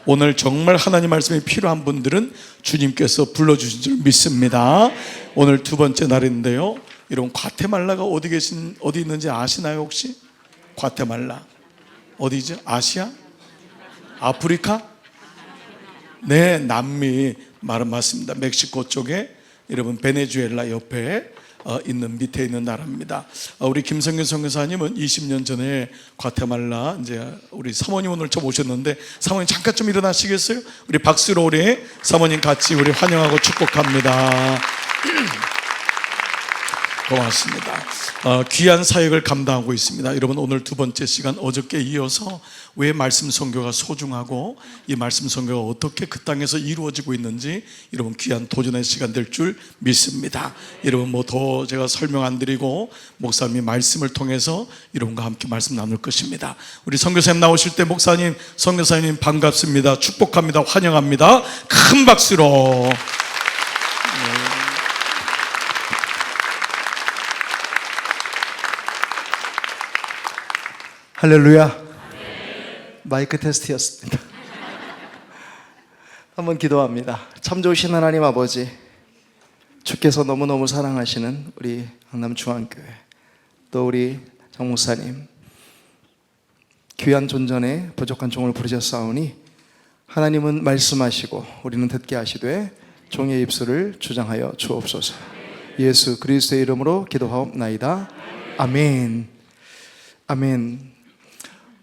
오늘 정말 하나님 말씀이 필요한 분들은 주님께서 불러주신 줄 믿습니다. 오늘 두 번째 날인데요, 여러분 과테말라가 어디 있는지 아시나요 혹시? 과테말라 어디죠? 아시아? 아프리카? 네, 남미 말은 맞습니다. 멕시코 쪽에 여러분 베네수엘라 옆에 있는 밑에 있는 나라입니다. 우리 김성균 선교사님은 20년 전에 과테말라 이제 우리 사모님 오늘 좀 오셨는데 사모님 잠깐 좀 일어나시겠어요? 우리 박수로 우리 사모님 같이 우리 환영하고 축복합니다. 고맙습니다. 귀한 사역을 감당하고 있습니다. 여러분 오늘 두 번째 시간 어저께 이어서 왜 말씀 선교가 소중하고 이 말씀 선교가 어떻게 그 땅에서 이루어지고 있는지 여러분 귀한 도전의 시간 될 줄 믿습니다. 여러분 뭐 더 제가 설명 안 드리고 목사님이 말씀을 통해서 여러분과 함께 말씀 나눌 것입니다. 우리 선교사님 나오실 때 목사님, 선교사님 반갑습니다. 축복합니다. 환영합니다. 큰 박수로. 할렐루야. 마이크 테스트였습니다. 한번 기도합니다. 참 좋으신 하나님 아버지, 주께서 너무너무 사랑하시는 우리 강남중앙교회, 또 우리 장 목사님, 귀한 존전에 부족한 종을 부르셨사오니 하나님은 말씀하시고 우리는 듣게 하시되 종의 입술을 주장하여 주옵소서. 예수 그리스도의 이름으로 기도하옵나이다. 아멘. 아멘.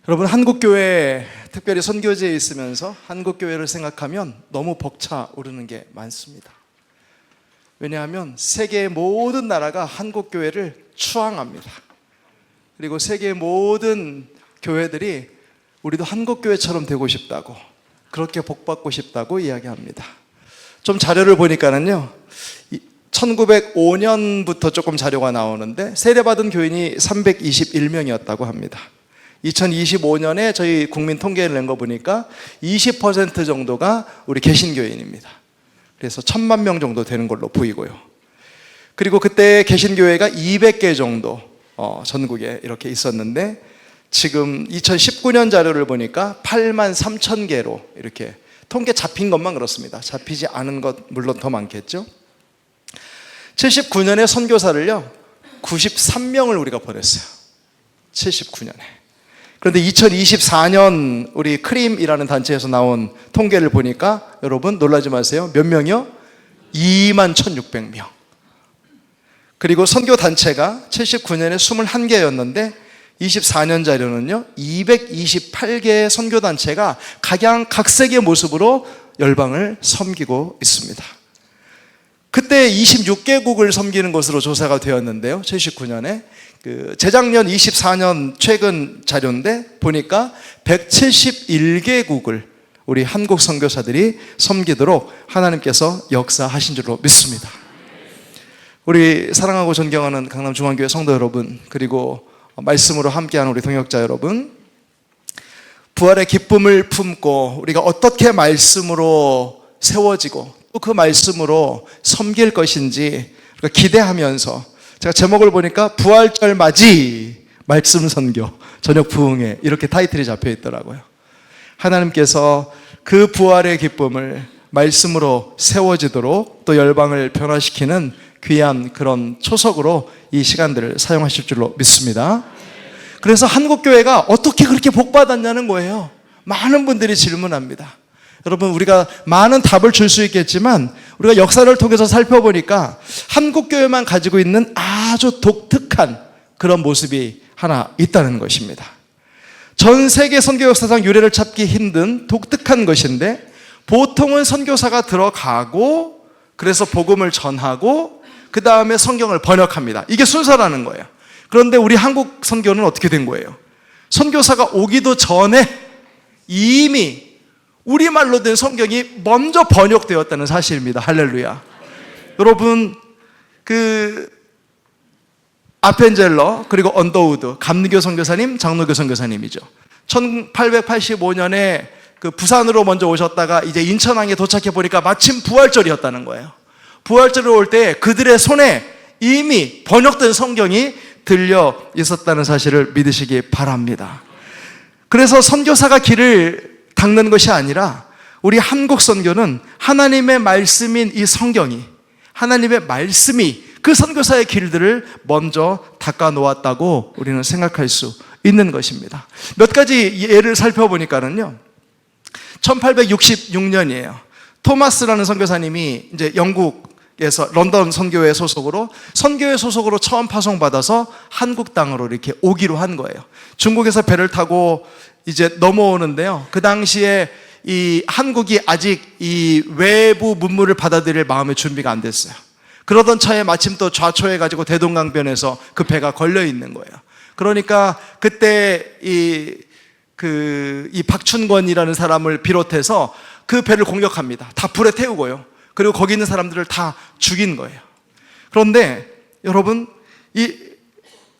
여러분, 한국교회 특별히 선교지에 있으면서 한국교회를 생각하면 너무 벅차오르는 게 많습니다. 왜냐하면 세계의 모든 나라가 한국교회를 추앙합니다. 그리고 세계의 모든 교회들이 우리도 한국교회처럼 되고 싶다고, 그렇게 복받고 싶다고 이야기합니다. 좀 자료를 보니까는요, 1905년부터 조금 자료가 나오는데 세례받은 교인이 321명이었다고 합니다. 2025년에 저희 국민 통계를 낸 거 보니까 20% 정도가 우리 개신교인입니다. 그래서 1000만 명 정도 되는 걸로 보이고요. 그리고 그때 개신교회가 200개 정도 전국에 이렇게 있었는데 지금 2019년 자료를 보니까 8만 3천 개로 이렇게 통계 잡힌 것만 그렇습니다. 잡히지 않은 것 물론 더 많겠죠. 79년에 선교사를요 93명을 우리가 보냈어요. 79년에. 그런데 2024년 우리 크림이라는 단체에서 나온 통계를 보니까 여러분 놀라지 마세요. 몇 명이요? 2만 1600명. 그리고 선교단체가 79년에 21개였는데 24년 자료는요 228개의 선교단체가 각양각색의 모습으로 열방을 섬기고 있습니다. 그때 26개국을 섬기는 것으로 조사가 되었는데요 79년에 재작년 24년 최근 자료인데 보니까 171개국을 우리 한국 선교사들이 섬기도록 하나님께서 역사하신 줄로 믿습니다. 우리 사랑하고 존경하는 강남중앙교회 성도 여러분, 그리고 말씀으로 함께하는 우리 동역자 여러분, 부활의 기쁨을 품고 우리가 어떻게 말씀으로 세워지고 또 그 말씀으로 섬길 것인지 기대하면서 제가 제목을 보니까 부활절 맞이 말씀 선교 저녁 부흥회 이렇게 타이틀이 잡혀 있더라고요. 하나님께서 그 부활의 기쁨을 말씀으로 세워지도록 또 열방을 변화시키는 귀한 그런 초석으로 이 시간들을 사용하실 줄로 믿습니다. 그래서 한국교회가 어떻게 그렇게 복받았냐는 거예요. 많은 분들이 질문합니다. 여러분, 우리가 많은 답을 줄 수 있겠지만 우리가 역사를 통해서 살펴보니까 한국교회만 가지고 있는 아주 독특한 그런 모습이 하나 있다는 것입니다. 전 세계 선교 역사상 유래를 찾기 힘든 독특한 것인데 보통은 선교사가 들어가고 그래서 복음을 전하고 그 다음에 성경을 번역합니다. 이게 순서라는 거예요. 그런데 우리 한국 선교는 어떻게 된 거예요? 선교사가 오기도 전에 이미 우리말로 된 성경이 먼저 번역되었다는 사실입니다. 할렐루야. 여러분, 아펜젤러 그리고 언더우드 감리교 선교사님, 장로교 선교사님이죠. 1885년에 부산으로 먼저 오셨다가 이제 인천항에 도착해 보니까 마침 부활절이었다는 거예요. 부활절에 올 때 그들의 손에 이미 번역된 성경이 들려 있었다는 사실을 믿으시기 바랍니다. 그래서 선교사가 길을 닦는 것이 아니라 우리 한국 선교는 하나님의 말씀인 이 성경이, 하나님의 말씀이 그 선교사의 길들을 먼저 닦아 놓았다고 우리는 생각할 수 있는 것입니다. 몇 가지 예를 살펴보니까는요, 1866년이에요. 토마스라는 선교사님이 이제 영국에서 런던 선교회 소속으로 처음 파송받아서 한국 땅으로 이렇게 오기로 한 거예요. 중국에서 배를 타고 이제 넘어오는데요, 그 당시에 이 한국이 아직 이 외부 문물을 받아들일 마음의 준비가 안 됐어요. 그러던 차에 마침 또 좌초해가지고 대동강변에서 그 배가 걸려 있는 거예요. 그러니까 그때 이 박춘권이라는 사람을 비롯해서 그 배를 공격합니다. 다 불에 태우고요. 그리고 거기 있는 사람들을 다 죽인 거예요. 그런데 여러분,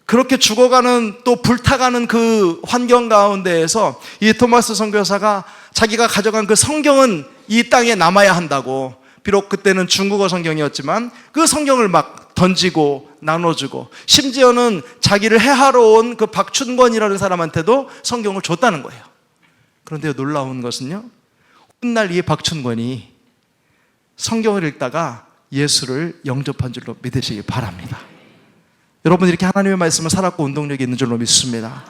그렇게 죽어가는, 또 불타가는 그 환경 가운데에서 이 토마스 선교사가 자기가 가져간 그 성경은 이 땅에 남아야 한다고, 비록 그때는 중국어 성경이었지만 그 성경을 막 던지고 나눠주고, 심지어는 자기를 해하러 온 그 박춘권이라는 사람한테도 성경을 줬다는 거예요. 그런데 놀라운 것은요, 훗날 이 박춘권이 성경을 읽다가 예수를 영접한 줄로 믿으시기 바랍니다. 여러분, 이렇게 하나님의 말씀을 살았고 운동력이 있는 줄로 믿습니다.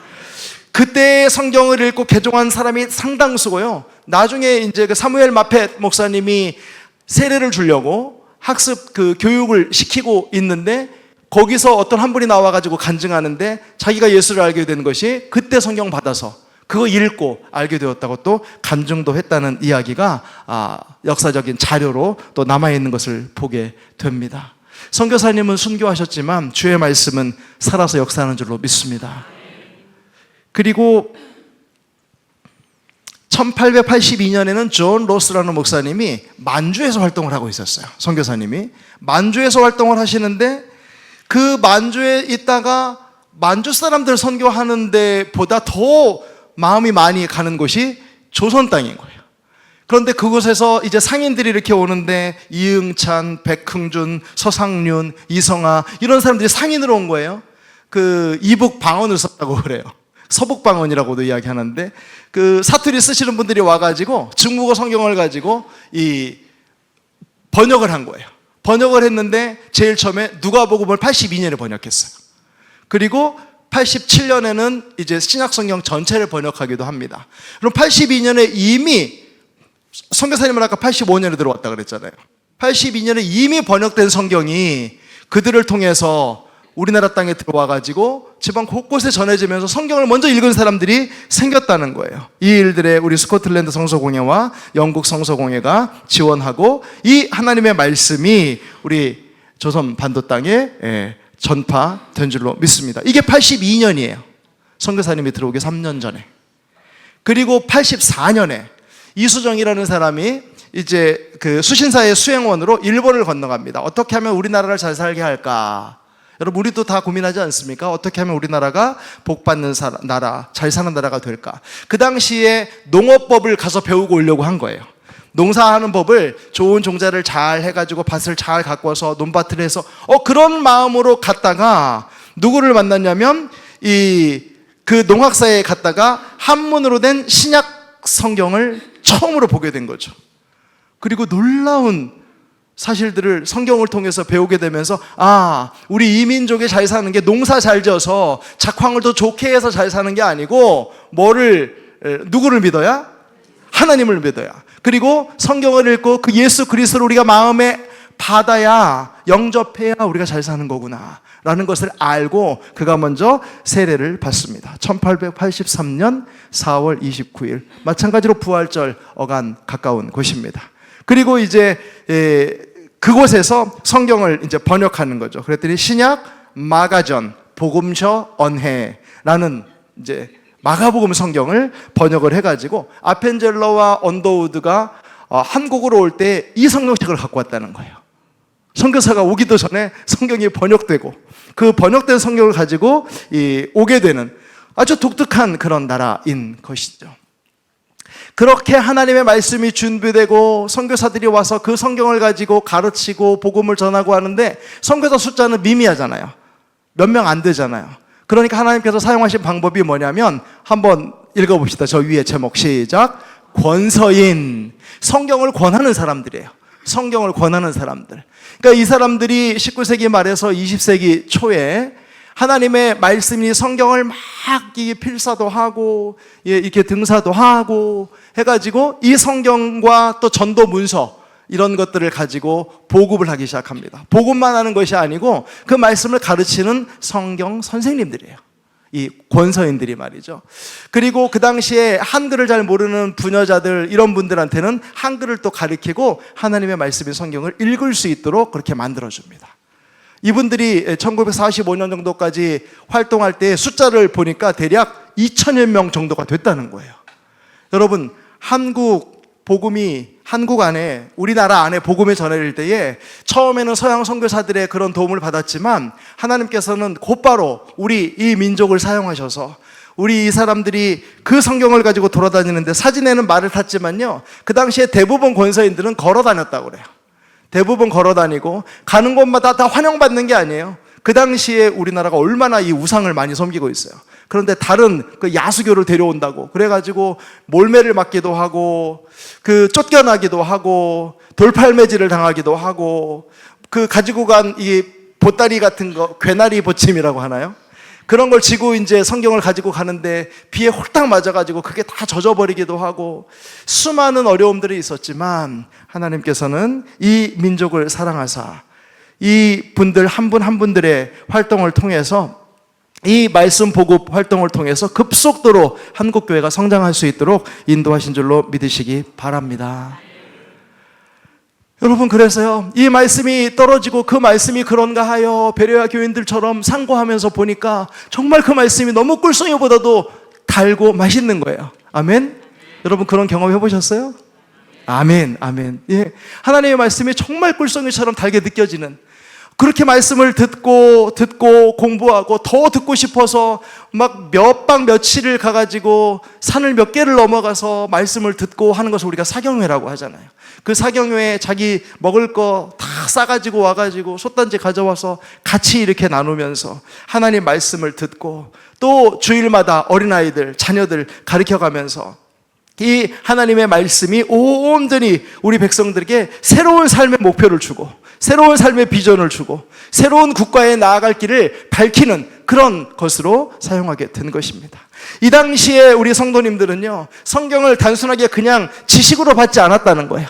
그때 성경을 읽고 개종한 사람이 상당수고요. 나중에 이제 그 사무엘 마펫 목사님이 세례를 주려고 학습 교육을 시키고 있는데, 거기서 어떤 한 분이 나와가지고 간증하는데 자기가 예수를 알게 된 것이 그때 성경 받아서 그거 읽고 알게 되었다고 또 간증도 했다는 이야기가 역사적인 자료로 또 남아있는 것을 보게 됩니다. 선교사님은 순교하셨지만 주의 말씀은 살아서 역사하는 줄로 믿습니다. 그리고 1882년에는 존 로스라는 목사님이 만주에서 활동을 하고 있었어요. 선교사님이 만주에서 활동을 하시는데, 그 만주에 있다가 만주 사람들 선교하는 데보다 더 마음이 많이 가는 곳이 조선 땅인 거예요. 그런데 그곳에서 이제 상인들이 이렇게 오는데 이응찬, 백흥준, 서상륜, 이성아 이런 사람들이 상인으로 온 거예요. 그 이북 방언을 썼다고 그래요. 서북 방언이라고도 이야기하는데, 그 사투리 쓰시는 분들이 와가지고 중국어 성경을 가지고 이 번역을 한 거예요. 번역을 했는데 제일 처음에 누가복음을 82년에 번역했어요. 그리고 87년에는 이제 신약 성경 전체를 번역하기도 합니다. 그럼 82년에 이미, 선교사님은 아까 85년에 들어왔다 그랬잖아요. 82년에 이미 번역된 성경이 그들을 통해서 우리나라 땅에 들어와가지고 지방 곳곳에 전해지면서 성경을 먼저 읽은 사람들이 생겼다는 거예요. 이 일들에 우리 스코틀랜드 성서공회와 영국 성서공회가 지원하고 이 하나님의 말씀이 우리 조선 반도 땅에 전파된 줄로 믿습니다. 이게 82년이에요. 선교사님이 들어오기 3년 전에. 그리고 84년에 이수정이라는 사람이 이제 그 수신사의 수행원으로 일본을 건너갑니다. 어떻게 하면 우리나라를 잘 살게 할까? 여러분, 우리도 다 고민하지 않습니까? 어떻게 하면 우리나라가 복받는 나라, 잘 사는 나라가 될까? 그 당시에 농업법을 가서 배우고 오려고 한 거예요. 농사하는 법을, 좋은 종자를 잘 해가지고 밭을 잘 가꿔서 논밭을 해서 그런 마음으로 갔다가 누구를 만났냐면 그 농학사에 갔다가 한문으로 된 신약 성경을 처음으로 보게 된 거죠. 그리고 놀라운 사실들을 성경을 통해서 배우게 되면서, 우리 이민족이 잘 사는 게 농사 잘 지어서 작황을 더 좋게 해서 잘 사는 게 아니고 누구를 믿어야? 하나님을 믿어야. 그리고 성경을 읽고 그 예수 그리스도를 우리가 마음에 받아야, 영접해야 우리가 잘 사는 거구나 라는 것을 알고 그가 먼저 세례를 받습니다. 1883년 4월 29일 마찬가지로 부활절 어간 가까운 곳입니다. 그리고 이제 그곳에서 성경을 이제 번역하는 거죠. 그랬더니 신약, 마가전, 복음서, 언해라는 이제 마가복음 성경을 번역을 해가지고 아펜젤러와 언더우드가 한국으로 올 때 이 성경책을 갖고 왔다는 거예요. 선교사가 오기도 전에 성경이 번역되고 그 번역된 성경을 가지고 오게 되는 아주 독특한 그런 나라인 것이죠. 그렇게 하나님의 말씀이 준비되고 선교사들이 와서 그 성경을 가지고 가르치고 복음을 전하고 하는데, 선교사 숫자는 미미하잖아요. 몇 명 안 되잖아요. 그러니까 하나님께서 사용하신 방법이 뭐냐면, 한번 읽어봅시다. 저 위에 제목 시작. 권서인. 성경을 권하는 사람들이에요. 성경을 권하는 사람들. 그러니까 이 사람들이 19세기 말에서 20세기 초에 하나님의 말씀이 성경을 막 필사도 하고 이렇게 등사도 하고 해가지고 이 성경과 또 전도 문서 이런 것들을 가지고 보급을 하기 시작합니다. 보급만 하는 것이 아니고 그 말씀을 가르치는 성경 선생님들이에요. 이 권서인들이 말이죠. 그리고 그 당시에 한글을 잘 모르는 부녀자들 이런 분들한테는 한글을 또 가르치고 하나님의 말씀인 성경을 읽을 수 있도록 그렇게 만들어줍니다. 이분들이 1945년 정도까지 활동할 때 숫자를 보니까 대략 2천여 명 정도가 됐다는 거예요. 여러분, 한국 안에, 우리나라 안에 복음이 전해질 때에 처음에는 서양 선교사들의 그런 도움을 받았지만 하나님께서는 곧바로 우리 이 민족을 사용하셔서 우리 이 사람들이 그 성경을 가지고 돌아다니는데 사진에는 말을 탔지만요, 그 당시에 대부분 권서인들은 걸어 다녔다고 그래요. 대부분 걸어 다니고 가는 곳마다 다 환영받는 게 아니에요. 그 당시에 우리나라가 얼마나 이 우상을 많이 섬기고 있어요. 그런데 다른 그 야수교를 데려온다고 그래가지고 몰매를 맞기도 하고 그 쫓겨나기도 하고 돌팔매질을 당하기도 하고 그 가지고 간 이 보따리 같은 거 괴나리 보침이라고 하나요? 그런 걸 지고 이제 성경을 가지고 가는데 비에 홀딱 맞아가지고 그게 다 젖어버리기도 하고 수많은 어려움들이 있었지만 하나님께서는 이 민족을 사랑하사 이 분들 한 분 한 분들의 활동을 통해서 이 말씀 보급 활동을 통해서 급속도로 한국교회가 성장할 수 있도록 인도하신 줄로 믿으시기 바랍니다. 여러분, 그래서요, 이 말씀이 떨어지고 그 말씀이 그런가 하여 베레아 교인들처럼 상고하면서 보니까 정말 그 말씀이 너무 꿀송이보다도 달고 맛있는 거예요. 아멘? 여러분, 그런 경험 해보셨어요? 아멘, 아멘. 예. 하나님의 말씀이 정말 꿀송이처럼 달게 느껴지는, 그렇게 말씀을 듣고 공부하고 더 듣고 싶어서 막 몇 박 며칠을 가가지고 산을 몇 개를 넘어가서 말씀을 듣고 하는 것을 우리가 사경회라고 하잖아요. 그 사경회에 자기 먹을 거 다 싸가지고 와가지고 솥단지 가져와서 같이 이렇게 나누면서 하나님 말씀을 듣고 또 주일마다 어린아이들, 자녀들 가르쳐가면서 이 하나님의 말씀이 온전히 우리 백성들에게 새로운 삶의 목표를 주고 새로운 삶의 비전을 주고 새로운 국가에 나아갈 길을 밝히는 그런 것으로 사용하게 된 것입니다. 이 당시에 우리 성도님들은요, 성경을 단순하게 그냥 지식으로 받지 않았다는 거예요.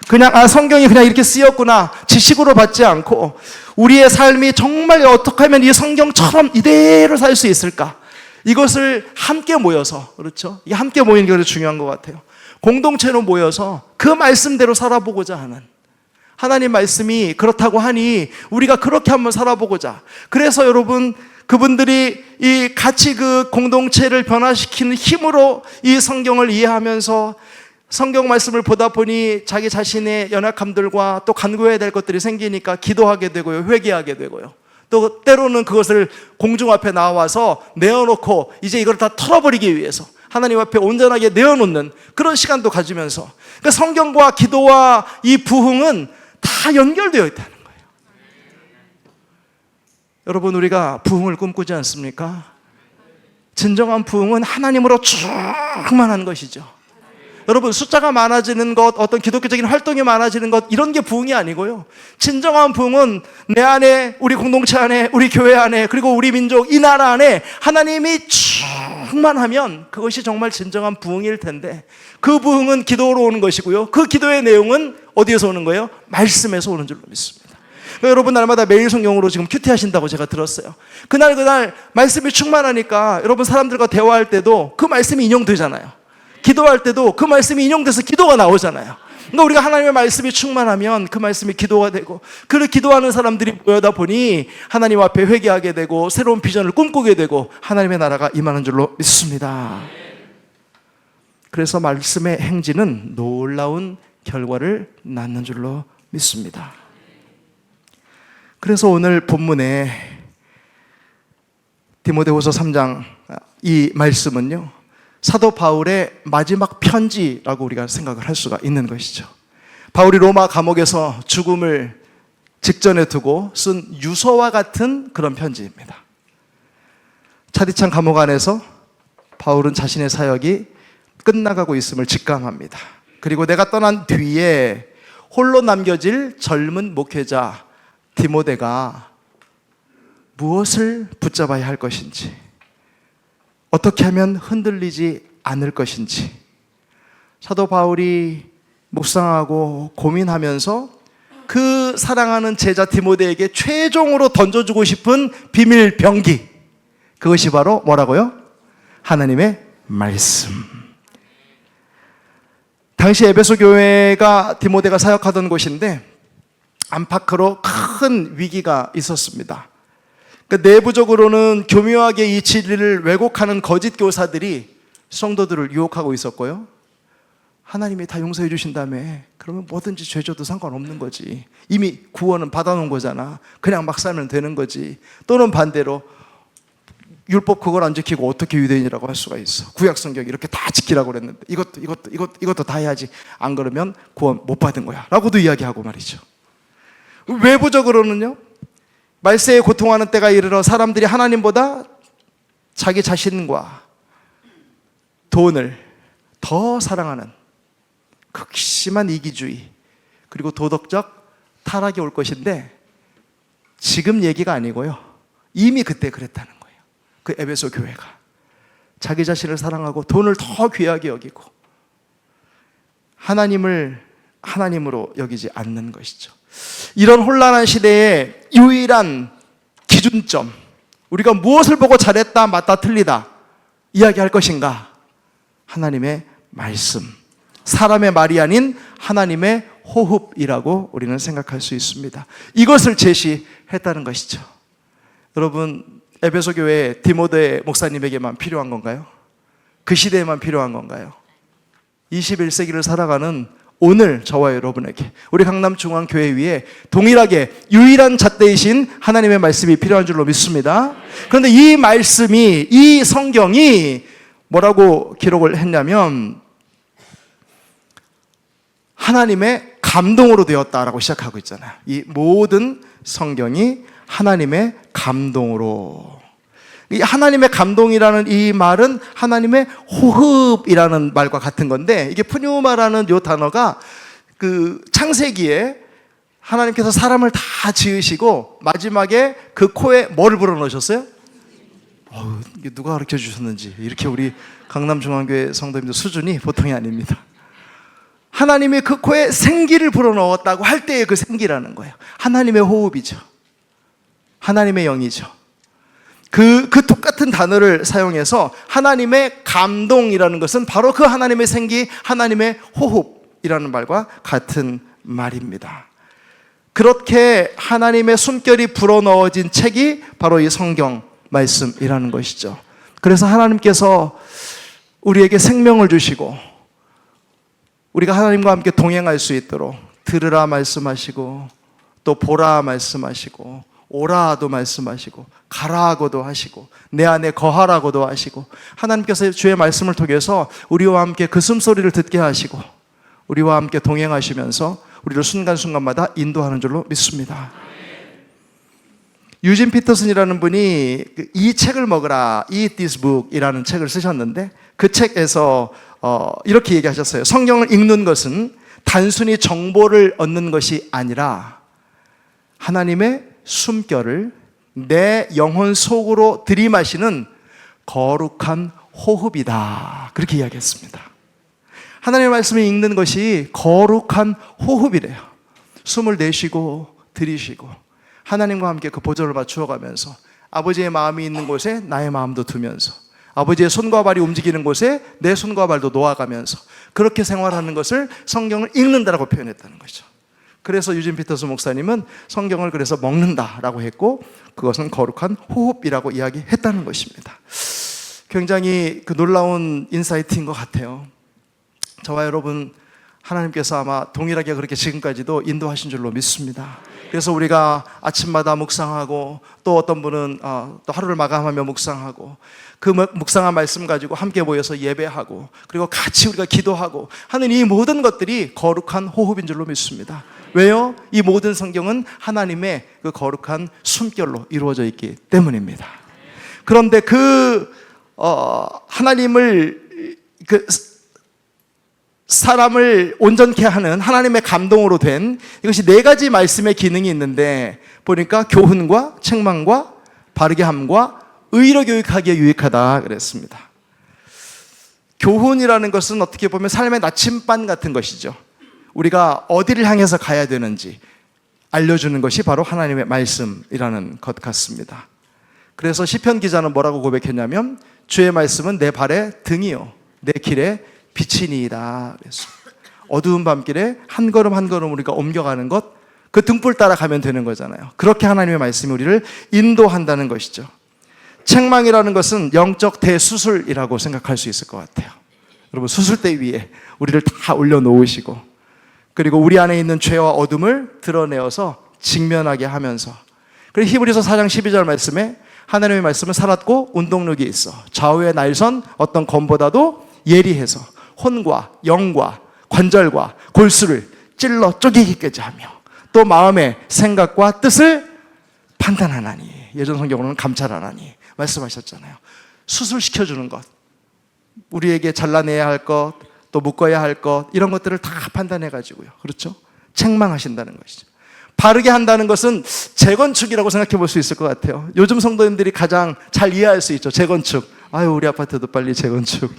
그냥 성경이 그냥 이렇게 쓰였구나 지식으로 받지 않고 우리의 삶이 정말 어떻게 하면 이 성경처럼 이대로 살 수 있을까, 이것을 함께 모여서, 그렇죠? 이 함께 모이는 게 중요한 것 같아요. 공동체로 모여서 그 말씀대로 살아보고자 하는, 하나님 말씀이 그렇다고 하니 우리가 그렇게 한번 살아보고자. 그래서 여러분, 그분들이 이 같이 그 공동체를 변화시키는 힘으로 이 성경을 이해하면서 성경 말씀을 보다 보니 자기 자신의 연약함들과 또 간구해야 될 것들이 생기니까 기도하게 되고요, 회개하게 되고요, 또 때로는 그것을 공중 앞에 나와서 내어놓고 이제 이걸 다 털어버리기 위해서 하나님 앞에 온전하게 내어놓는 그런 시간도 가지면서, 그러니까 성경과 기도와 이 부흥은 다 연결되어 있다는 거예요. 여러분, 우리가 부흥을 꿈꾸지 않습니까? 진정한 부흥은 하나님으로 충만한 것이죠. 여러분, 숫자가 많아지는 것, 어떤 기독교적인 활동이 많아지는 것, 이런 게 부흥이 아니고요, 진정한 부흥은 내 안에, 우리 공동체 안에, 우리 교회 안에, 그리고 우리 민족, 이 나라 안에 하나님이 충만하면 그것이 정말 진정한 부흥일 텐데, 그 부흥은 기도로 오는 것이고요, 그 기도의 내용은 어디에서 오는 거예요? 말씀에서 오는 줄로 믿습니다. 그러니까 여러분, 날마다 매일 성경으로 지금 큐티 하신다고 제가 들었어요. 그날 말씀이 충만하니까 여러분, 사람들과 대화할 때도 그 말씀이 인용되잖아요. 기도할 때도 그 말씀이 인용돼서 기도가 나오잖아요. 그러니까 우리가 하나님의 말씀이 충만하면 그 말씀이 기도가 되고, 그 기도하는 사람들이 모여다 보니 하나님 앞에 회개하게 되고 새로운 비전을 꿈꾸게 되고 하나님의 나라가 임하는 줄로 믿습니다. 그래서 말씀의 행진은 놀라운 결과를 낳는 줄로 믿습니다. 그래서 오늘 본문에 디모데후서 3장 이 말씀은요, 사도 바울의 마지막 편지라고 우리가 생각을 할 수가 있는 것이죠. 바울이 로마 감옥에서 죽음을 직전에 두고 쓴 유서와 같은 그런 편지입니다. 차디찬 감옥 안에서 바울은 자신의 사역이 끝나가고 있음을 직감합니다. 그리고 내가 떠난 뒤에 홀로 남겨질 젊은 목회자 디모데가 무엇을 붙잡아야 할 것인지, 어떻게 하면 흔들리지 않을 것인지 사도 바울이 묵상하고 고민하면서 그 사랑하는 제자 디모데에게 최종으로 던져주고 싶은 비밀 병기, 그것이 바로 뭐라고요? 하나님의 말씀. 당시 에베소 교회가 디모데가 사역하던 곳인데 안팎으로 큰 위기가 있었습니다. 그러니까 내부적으로는 교묘하게 이 진리를 왜곡하는 거짓 교사들이 성도들을 유혹하고 있었고요. 하나님이 다 용서해 주신다며, 그러면 뭐든지 죄 져도 상관없는 거지, 이미 구원은 받아놓은 거잖아, 그냥 막 살면 되는 거지. 또는 반대로 율법 그걸 안 지키고 어떻게 유대인이라고 할 수가 있어, 구약 성경 이렇게 다 지키라고 그랬는데 이것도 다 해야지, 안 그러면 구원 못 받은 거야 라고도 이야기하고 말이죠. 외부적으로는요, 말세에 고통하는 때가 이르러 사람들이 하나님보다 자기 자신과 돈을 더 사랑하는 극심한 이기주의, 그리고 도덕적 타락이 올 것인데, 지금 얘기가 아니고요, 이미 그때 그랬다는 거예요. 그 에베소 교회가 자기 자신을 사랑하고 돈을 더 귀하게 여기고 하나님을 하나님으로 여기지 않는 것이죠. 이런 혼란한 시대에 유일한 기준점, 우리가 무엇을 보고 잘했다, 맞다, 틀리다 이야기할 것인가? 하나님의 말씀, 사람의 말이 아닌 하나님의 호흡이라고 우리는 생각할 수 있습니다. 이것을 제시했다는 것이죠. 여러분, 에베소 교회 디모데 목사님에게만 필요한 건가요? 그 시대에만 필요한 건가요? 21세기를 살아가는 오늘 저와 여러분에게, 우리 강남중앙교회 위에 동일하게 유일한 잣대이신 하나님의 말씀이 필요한 줄로 믿습니다. 그런데 이 말씀이, 이 성경이 뭐라고 기록을 했냐면 하나님의 감동으로 되었다라고 시작하고 있잖아요. 이 모든 성경이 하나님의 감동으로. 이 하나님의 감동이라는 이 말은 하나님의 호흡이라는 말과 같은 건데, 이게 푸뉴마라는 이 단어가 그 창세기에 하나님께서 사람을 다 지으시고 마지막에 그 코에 뭐를 불어넣으셨어요? 이게 누가 가르쳐 주셨는지, 이렇게 우리 강남중앙교회 성도님들 수준이 보통이 아닙니다. 하나님이 그 코에 생기를 불어넣었다고 할 때의 그 생기라는 거예요. 하나님의 호흡이죠. 하나님의 영이죠. 그 똑같은 단어를 사용해서 하나님의 감동이라는 것은 바로 그 하나님의 생기, 하나님의 호흡이라는 말과 같은 말입니다. 그렇게 하나님의 숨결이 불어넣어진 책이 바로 이 성경 말씀이라는 것이죠. 그래서 하나님께서 우리에게 생명을 주시고 우리가 하나님과 함께 동행할 수 있도록 들으라 말씀하시고, 또 보라 말씀하시고, 오라도 말씀하시고, 가라고도 하시고, 내 안에 거하라고도 하시고, 하나님께서 주의 말씀을 통해서 우리와 함께 그 숨소리를 듣게 하시고 우리와 함께 동행하시면서 우리를 순간순간마다 인도하는 줄로 믿습니다. 유진 피터슨이라는 분이 이 책을 먹으라, Eat this book 이라는 책을 쓰셨는데, 그 책에서 이렇게 얘기하셨어요. 성경을 읽는 것은 단순히 정보를 얻는 것이 아니라 하나님의 숨결을 내 영혼 속으로 들이마시는 거룩한 호흡이다, 그렇게 이야기했습니다. 하나님의 말씀을 읽는 것이 거룩한 호흡이래요. 숨을 내쉬고 들이쉬고 하나님과 함께 그 보조를 맞추어 가면서 아버지의 마음이 있는 곳에 나의 마음도 두면서 아버지의 손과 발이 움직이는 곳에 내 손과 발도 놓아가면서 그렇게 생활하는 것을 성경을 읽는다라고 표현했다는 거죠. 그래서 유진 피터스 목사님은 성경을 그래서 먹는다라고 했고, 그것은 거룩한 호흡이라고 이야기했다는 것입니다. 굉장히 그 놀라운 인사이트인 것 같아요. 저와 여러분, 하나님께서 아마 동일하게 그렇게 지금까지도 인도하신 줄로 믿습니다. 그래서 우리가 아침마다 묵상하고, 또 어떤 분은 또 하루를 마감하며 묵상하고, 그 묵상한 말씀 가지고 함께 모여서 예배하고, 그리고 같이 우리가 기도하고 하는 이 모든 것들이 거룩한 호흡인 줄로 믿습니다. 왜요? 이 모든 성경은 하나님의 그 거룩한 숨결로 이루어져 있기 때문입니다. 그런데 하나님을 사람을 온전케 하는 하나님의 감동으로 된 이것이 네 가지 말씀의 기능이 있는데 보니까 교훈과 책망과 바르게 함과 의로 교육하기에 유익하다 그랬습니다. 교훈이라는 것은 어떻게 보면 삶의 나침반 같은 것이죠. 우리가 어디를 향해서 가야 되는지 알려주는 것이 바로 하나님의 말씀이라는 것 같습니다. 그래서 시편 기자는 뭐라고 고백했냐면 주의 말씀은 내 발의 등이요 내 길에 빛이니이다 그랬습니다. 어두운 밤길에 한 걸음 한 걸음 우리가 옮겨가는 것, 그 등불 따라가면 되는 거잖아요. 그렇게 하나님의 말씀이 우리를 인도한다는 것이죠. 책망이라는 것은 영적 대수술이라고 생각할 수 있을 것 같아요. 여러분, 수술대 위에 우리를 다 올려놓으시고 그리고 우리 안에 있는 죄와 어둠을 드러내어서 직면하게 하면서, 그리고 히브리서 4장 12절 말씀에 하나님의 말씀은 살았고 운동력이 있어 좌우의 날선 어떤 검보다도 예리해서 혼과 영과 관절과 골수를 찔러 쪼개기까지 하며 또 마음의 생각과 뜻을 판단하나니, 예전 성경으로는 감찰하나니 말씀하셨잖아요. 수술시켜주는 것, 우리에게 잘라내야 할 것, 또 묶어야 할 것, 이런 것들을 다 판단해가지고요, 그렇죠? 책망하신다는 것이죠. 바르게 한다는 것은 재건축이라고 생각해 볼 수 있을 것 같아요. 요즘 성도님들이 가장 잘 이해할 수 있죠. 재건축. 아유, 우리 아파트도 빨리 재건축.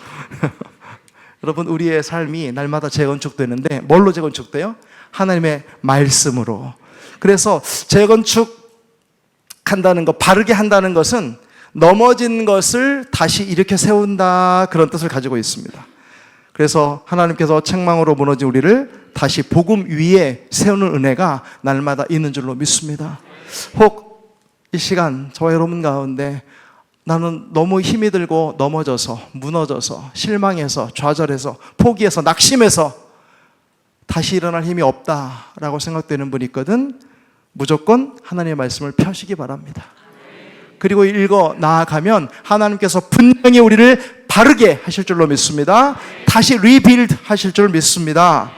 여러분, 우리의 삶이 날마다 재건축되는데 뭘로 재건축돼요? 하나님의 말씀으로. 그래서 재건축한다는 것, 바르게 한다는 것은 넘어진 것을 다시 일으켜 세운다, 그런 뜻을 가지고 있습니다. 그래서 하나님께서 책망으로 무너진 우리를 다시 복음 위에 세우는 은혜가 날마다 있는 줄로 믿습니다. 혹 이 시간 저와 여러분 가운데 나는 너무 힘이 들고 넘어져서 무너져서 실망해서 좌절해서 포기해서 낙심해서 다시 일어날 힘이 없다라고 생각되는 분이 있거든. 무조건 하나님의 말씀을 펴시기 바랍니다. 그리고 읽어 나아가면 하나님께서 분명히 우리를 바르게 하실 줄로 믿습니다. 다시 리빌드 하실 줄 믿습니다.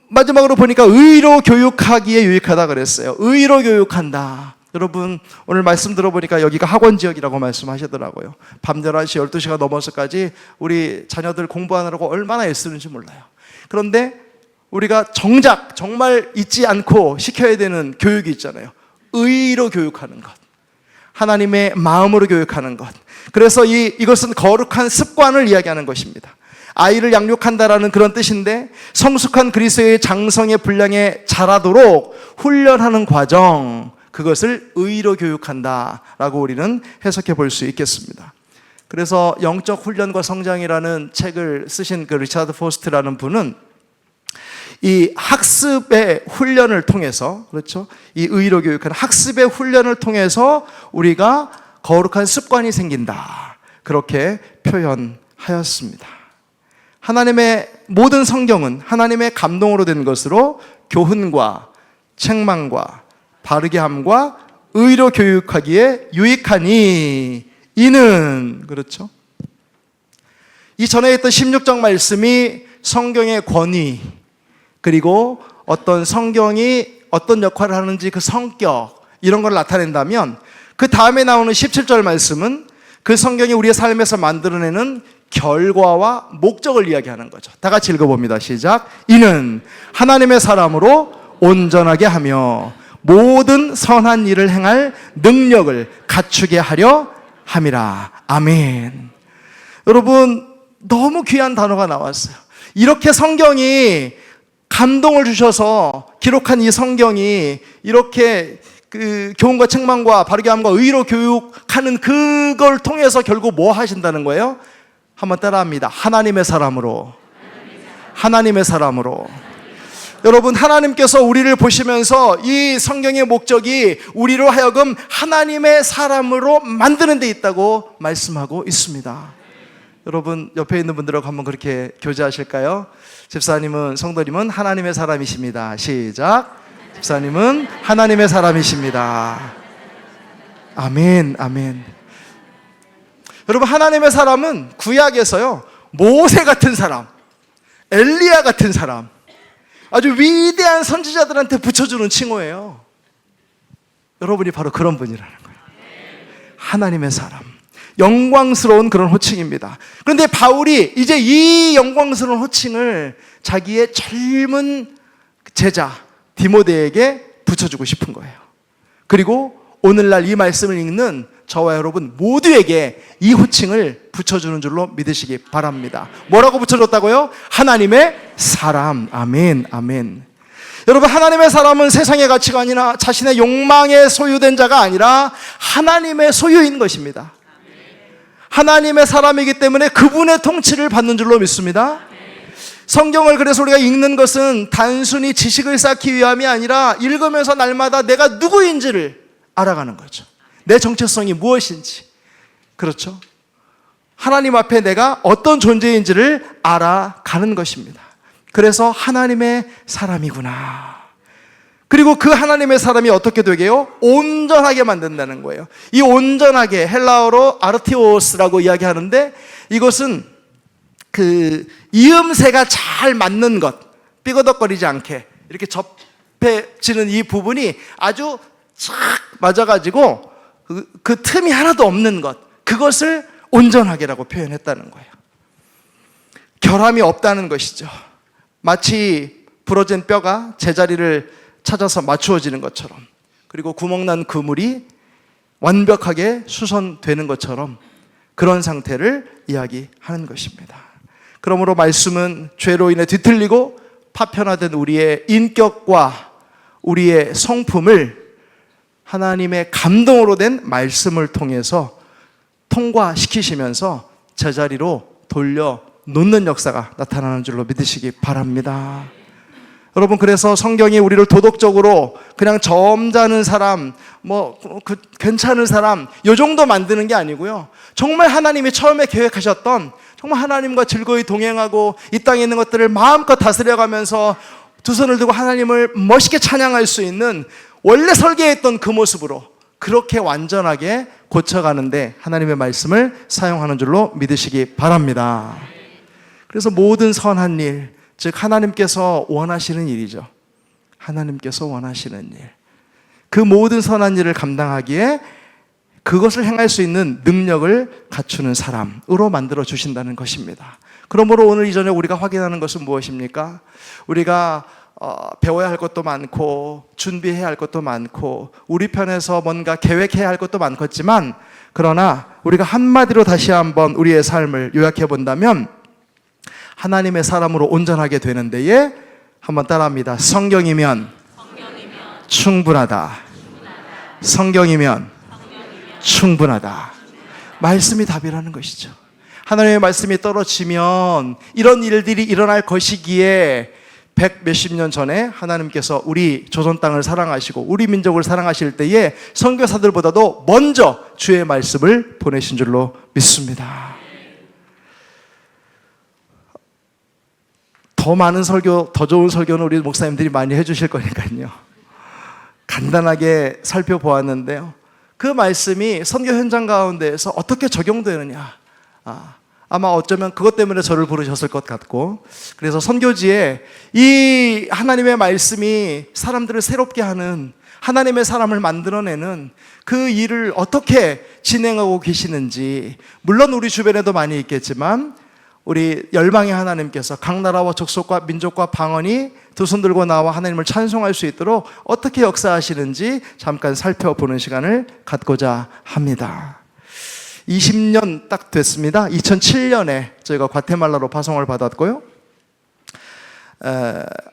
마지막으로 보니까 의로 교육하기에 유익하다 그랬어요. 의로 교육한다. 여러분, 오늘 말씀 들어보니까 여기가 학원 지역이라고 말씀하시더라고요. 밤 11시, 12시가 넘어서까지 우리 자녀들 공부하느라고 얼마나 애쓰는지 몰라요. 그런데 우리가 정말 잊지 않고 시켜야 되는 교육이 있잖아요. 의로 교육하는 것, 하나님의 마음으로 교육하는 것. 그래서 이것은 거룩한 습관을 이야기하는 것입니다. 아이를 양육한다라는 그런 뜻인데 성숙한 그리스도의 장성의 분량에 자라도록 훈련하는 과정, 그것을 의로 교육한다라고 우리는 해석해 볼 수 있겠습니다. 그래서 영적 훈련과 성장이라는 책을 쓰신 그 리차드 포스트라는 분은 이 학습의 훈련을 통해서, 그렇죠? 이 의로 교육하는 학습의 훈련을 통해서 우리가 거룩한 습관이 생긴다, 그렇게 표현하였습니다. 하나님의 모든 성경은 하나님의 감동으로 된 것으로 교훈과 책망과 바르게 함과 의로 교육하기에 유익하니 이는, 그렇죠? 이 전에 했던 16장 말씀이 성경의 권위, 그리고 어떤 성경이 어떤 역할을 하는지 그 성격, 이런 걸 나타낸다면 그 다음에 나오는 17절 말씀은 그 성경이 우리의 삶에서 만들어내는 결과와 목적을 이야기하는 거죠. 다 같이 읽어봅니다. 시작. 이는 하나님의 사람으로 온전하게 하며 모든 선한 일을 행할 능력을 갖추게 하려 함이라. 아멘. 여러분, 너무 귀한 단어가 나왔어요. 이렇게 성경이 감동을 주셔서 기록한 이 성경이 이렇게 그 교훈과 책망과 바르게 함과 의로 교육하는 그걸 통해서 결국 뭐 하신다는 거예요? 한번 따라합니다. 하나님의 사람으로. 하나님의 사람으로. 여러분, 하나님께서 우리를 보시면서 이 성경의 목적이 우리로 하여금 하나님의 사람으로 만드는 데 있다고 말씀하고 있습니다. 여러분, 옆에 있는 분들하고 한번 그렇게 교제하실까요? 집사님은, 성도님은 하나님의 사람이십니다. 시작. 집사님은 하나님의 사람이십니다. 아멘, 아멘. 여러분, 하나님의 사람은 구약에서요, 모세 같은 사람, 엘리야 같은 사람, 아주 위대한 선지자들한테 붙여주는 칭호예요. 여러분이 바로 그런 분이라는 거예요. 하나님의 사람. 영광스러운 그런 호칭입니다. 그런데 바울이 이제 이 영광스러운 호칭을 자기의 젊은 제자 디모데에게 붙여주고 싶은 거예요. 그리고 오늘날 이 말씀을 읽는 저와 여러분 모두에게 이 호칭을 붙여주는 줄로 믿으시기 바랍니다. 뭐라고 붙여줬다고요? 하나님의 사람. 아멘, 아멘. 여러분, 하나님의 사람은 세상의 가치관이나 자신의 욕망에 소유된 자가 아니라 하나님의 소유인 것입니다. 하나님의 사람이기 때문에 그분의 통치를 받는 줄로 믿습니다. 성경을 그래서 우리가 읽는 것은 단순히 지식을 쌓기 위함이 아니라 읽으면서 날마다 내가 누구인지를 알아가는 거죠. 내 정체성이 무엇인지. 그렇죠? 하나님 앞에 내가 어떤 존재인지를 알아가는 것입니다. 그래서 하나님의 사람이구나. 그리고 그 하나님의 사람이 어떻게 되게요? 온전하게 만든다는 거예요. 이 온전하게 헬라어로 아르티오스라고 이야기하는데 이것은 그 이음새가 잘 맞는 것, 삐거덕거리지 않게 이렇게 접해지는 이 부분이 아주 착 맞아가지고 그 틈이 하나도 없는 것, 그것을 온전하게라고 표현했다는 거예요. 결함이 없다는 것이죠. 마치 부러진 뼈가 제자리를 찾아서 맞추어지는 것처럼, 그리고 구멍난 그물이 완벽하게 수선되는 것처럼 그런 상태를 이야기하는 것입니다. 그러므로 말씀은 죄로 인해 뒤틀리고 파편화된 우리의 인격과 우리의 성품을 하나님의 감동으로 된 말씀을 통해서 통과시키시면서 제자리로 돌려놓는 역사가 나타나는 줄로 믿으시기 바랍니다. 여러분, 그래서 성경이 우리를 도덕적으로 그냥 점잖은 사람, 괜찮은 사람 이 정도 만드는 게 아니고요, 정말 하나님이 처음에 계획하셨던, 정말 하나님과 즐거이 동행하고 이 땅에 있는 것들을 마음껏 다스려가면서 두 손을 들고 하나님을 멋있게 찬양할 수 있는 원래 설계했던 그 모습으로 그렇게 완전하게 고쳐가는데 하나님의 말씀을 사용하는 줄로 믿으시기 바랍니다. 그래서 모든 선한 일, 즉 하나님께서 원하시는 일이죠. 하나님께서 원하시는 일, 그 모든 선한 일을 감당하기에 그것을 행할 수 있는 능력을 갖추는 사람으로 만들어 주신다는 것입니다. 그러므로 오늘 이 저녁 우리가 확인하는 것은 무엇입니까? 우리가 배워야 할 것도 많고 준비해야 할 것도 많고 우리 편에서 뭔가 계획해야 할 것도 많겠지만, 그러나 우리가 한마디로 다시 한번 우리의 삶을 요약해 본다면 하나님의 사람으로 온전하게 되는 데에, 한번 따라합니다. 성경이면 충분하다. 성경이면 충분하다. 말씀이 답이라는 것이죠. 하나님의 말씀이 떨어지면 이런 일들이 일어날 것이기에 100 몇십 년 전에 하나님께서 우리 조선 땅을 사랑하시고 우리 민족을 사랑하실 때에 선교사들보다도 먼저 주의 말씀을 보내신 줄로 믿습니다. 더 많은 설교, 더 좋은 설교는 우리 목사님들이 많이 해주실 거니까요. 간단하게 살펴보았는데요, 그 말씀이 선교 현장 가운데에서 어떻게 적용되느냐, 아마 어쩌면 그것 때문에 저를 부르셨을 것 같고, 그래서 선교지에 이 하나님의 말씀이 사람들을 새롭게 하는, 하나님의 사람을 만들어내는 그 일을 어떻게 진행하고 계시는지, 물론 우리 주변에도 많이 있겠지만 우리 열방의 하나님께서 각 나라와 족속과 민족과 방언이 두 손 들고 나와 하나님을 찬송할 수 있도록 어떻게 역사하시는지 잠깐 살펴보는 시간을 갖고자 합니다. 20년 딱 됐습니다. 2007년에 저희가 과테말라로 파송을 받았고요,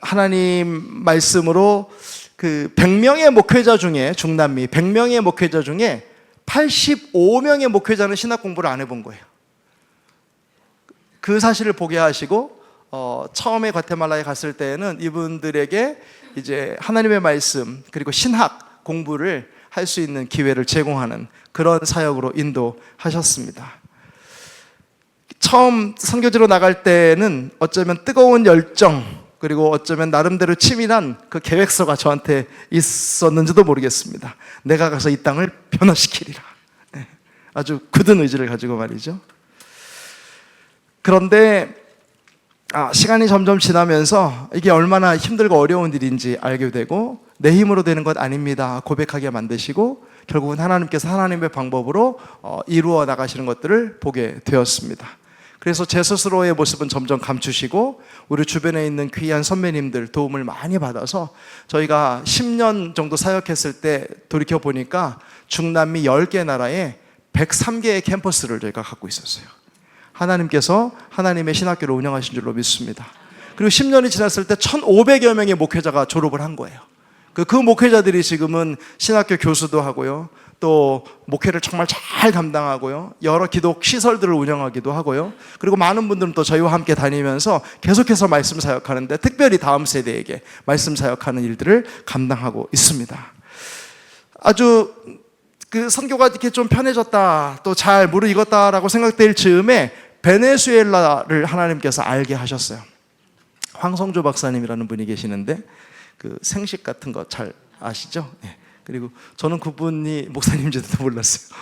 하나님 말씀으로 그 100명의 목회자 중에, 중남미 100명의 목회자 중에 85명의 목회자는 신학 공부를 안 해본 거예요. 그 사실을 보게 하시고 처음에 과테말라에 갔을 때에는 이분들에게 이제 하나님의 말씀 그리고 신학 공부를 할 수 있는 기회를 제공하는 그런 사역으로 인도하셨습니다. 처음 선교지로 나갈 때는 어쩌면 뜨거운 열정, 그리고 어쩌면 나름대로 치밀한 그 계획서가 저한테 있었는지도 모르겠습니다. 내가 가서 이 땅을 변화시키리라. 아주 굳은 의지를 가지고 말이죠. 그런데 시간이 점점 지나면서 이게 얼마나 힘들고 어려운 일인지 알게 되고, 내 힘으로 되는 것 아닙니다 고백하게 만드시고, 결국은 하나님께서 하나님의 방법으로 이루어 나가시는 것들을 보게 되었습니다. 그래서 제 스스로의 모습은 점점 감추시고 우리 주변에 있는 귀한 선배님들 도움을 많이 받아서 저희가 10년 정도 사역했을 때 돌이켜보니까 중남미 10개 나라에 103개의 캠퍼스를 저희가 갖고 있었어요. 하나님께서 하나님의 신학교를 운영하신 줄로 믿습니다. 그리고 10년이 지났을 때 1,500여 명의 목회자가 졸업을 한 거예요. 그 목회자들이 지금은 신학교 교수도 하고요, 또 목회를 정말 잘 감당하고요, 여러 기독 시설들을 운영하기도 하고요, 그리고 많은 분들은 또 저희와 함께 다니면서 계속해서 말씀 사역하는데, 특별히 다음 세대에게 말씀 사역하는 일들을 감당하고 있습니다. 아주 그 선교가 이렇게 좀 편해졌다, 또 잘 무르익었다라고 생각될 즈음에 베네수엘라를 하나님께서 알게 하셨어요. 황성조 박사님이라는 분이 계시는데 그 생식 같은 거 잘 아시죠? 네. 그리고 저는 그분이 목사님인지도 몰랐어요.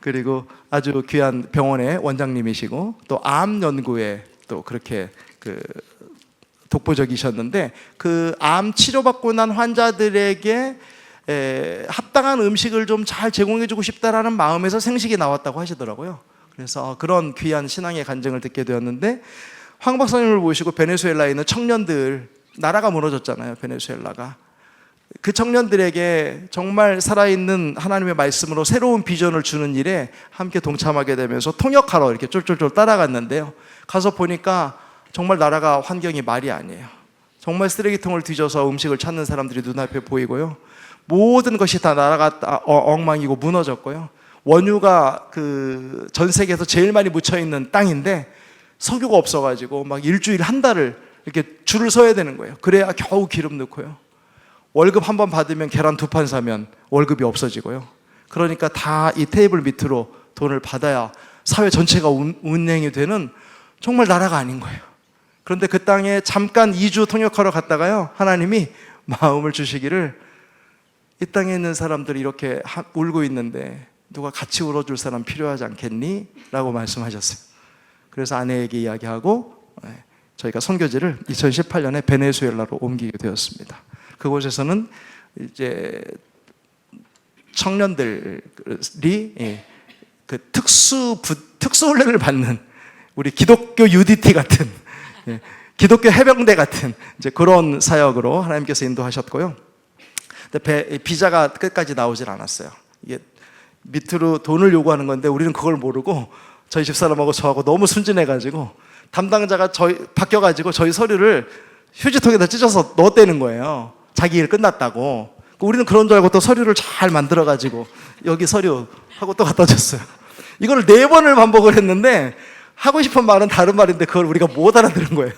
그리고 아주 귀한 병원의 원장님이시고 또 암 연구에 또 그렇게 그 독보적이셨는데, 그 암 치료받고 난 환자들에게 합당한 음식을 좀 잘 제공해주고 싶다라는 마음에서 생식이 나왔다고 하시더라고요. 그래서 그런 귀한 신앙의 간증을 듣게 되었는데, 황 박사님을 모시고 베네수엘라에 있는 청년들, 나라가 무너졌잖아요, 베네수엘라가. 그 청년들에게 정말 살아있는 하나님의 말씀으로 새로운 비전을 주는 일에 함께 동참하게 되면서 통역하러 이렇게 쫄쫄쫄 따라갔는데요, 가서 보니까 정말 나라가 환경이 말이 아니에요. 정말 쓰레기통을 뒤져서 음식을 찾는 사람들이 눈앞에 보이고요, 모든 것이 다 나라가 엉망이고 무너졌고요, 원유가 그 전 세계에서 제일 많이 묻혀있는 땅인데 석유가 없어가지고 막 일주일 한 달을 이렇게 줄을 서야 되는 거예요. 그래야 겨우 기름 넣고요, 월급 한 번 받으면 계란 2판 사면 월급이 없어지고요. 그러니까 다 이 테이블 밑으로 돈을 받아야 사회 전체가 운행이 되는 정말 나라가 아닌 거예요. 그런데 그 땅에 잠깐 2주 통역하러 갔다가요, 하나님이 마음을 주시기를, 이 땅에 있는 사람들이 이렇게 울고 있는데 누가 같이 울어줄 사람 필요하지 않겠니? 라고 말씀하셨어요. 그래서 아내에게 이야기하고 저희가 선교지를 2018년에 베네수엘라로 옮기게 되었습니다. 그곳에서는 이제 청년들이 그 특수 훈련을 받는 우리 기독교 UDT 같은, 기독교 해병대 같은 이제 그런 사역으로 하나님께서 인도하셨고요. 근데 비자가 끝까지 나오질 않았어요. 이게 밑으로 돈을 요구하는 건데 우리는 그걸 모르고 저희 집사람하고 저하고 너무 순진해가지고 담당자가 바뀌어가지고 저희 서류를 휴지통에다 찢어서 넣었다는 거예요. 자기 일 끝났다고. 우리는 그런 줄 알고 또 서류를 잘 만들어가지고 여기 서류 하고 또 갖다 줬어요. 이걸 4번을 반복을 했는데 하고 싶은 말은 다른 말인데 그걸 우리가 못 알아들은 거예요.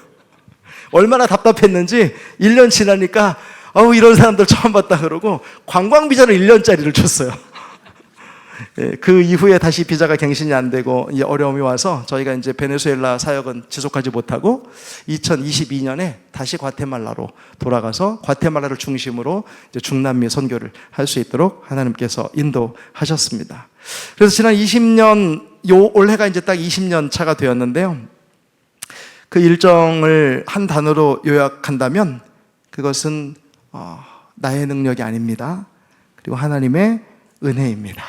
얼마나 답답했는지 1년 지나니까 이런 사람들 처음 봤다 그러고 관광비자를 1년짜리를 줬어요. 그 이후에 다시 비자가 갱신이 안 되고 어려움이 와서 저희가 이제 베네수엘라 사역은 지속하지 못하고 2022년에 다시 과테말라로 돌아가서 과테말라를 중심으로 이제 중남미 선교를 할 수 있도록 하나님께서 인도하셨습니다. 그래서 지난 20년, 올해가 이제 딱 20년 차가 되었는데요, 그 일정을 한 단어로 요약한다면 그것은 나의 능력이 아닙니다. 그리고 하나님의 은혜입니다.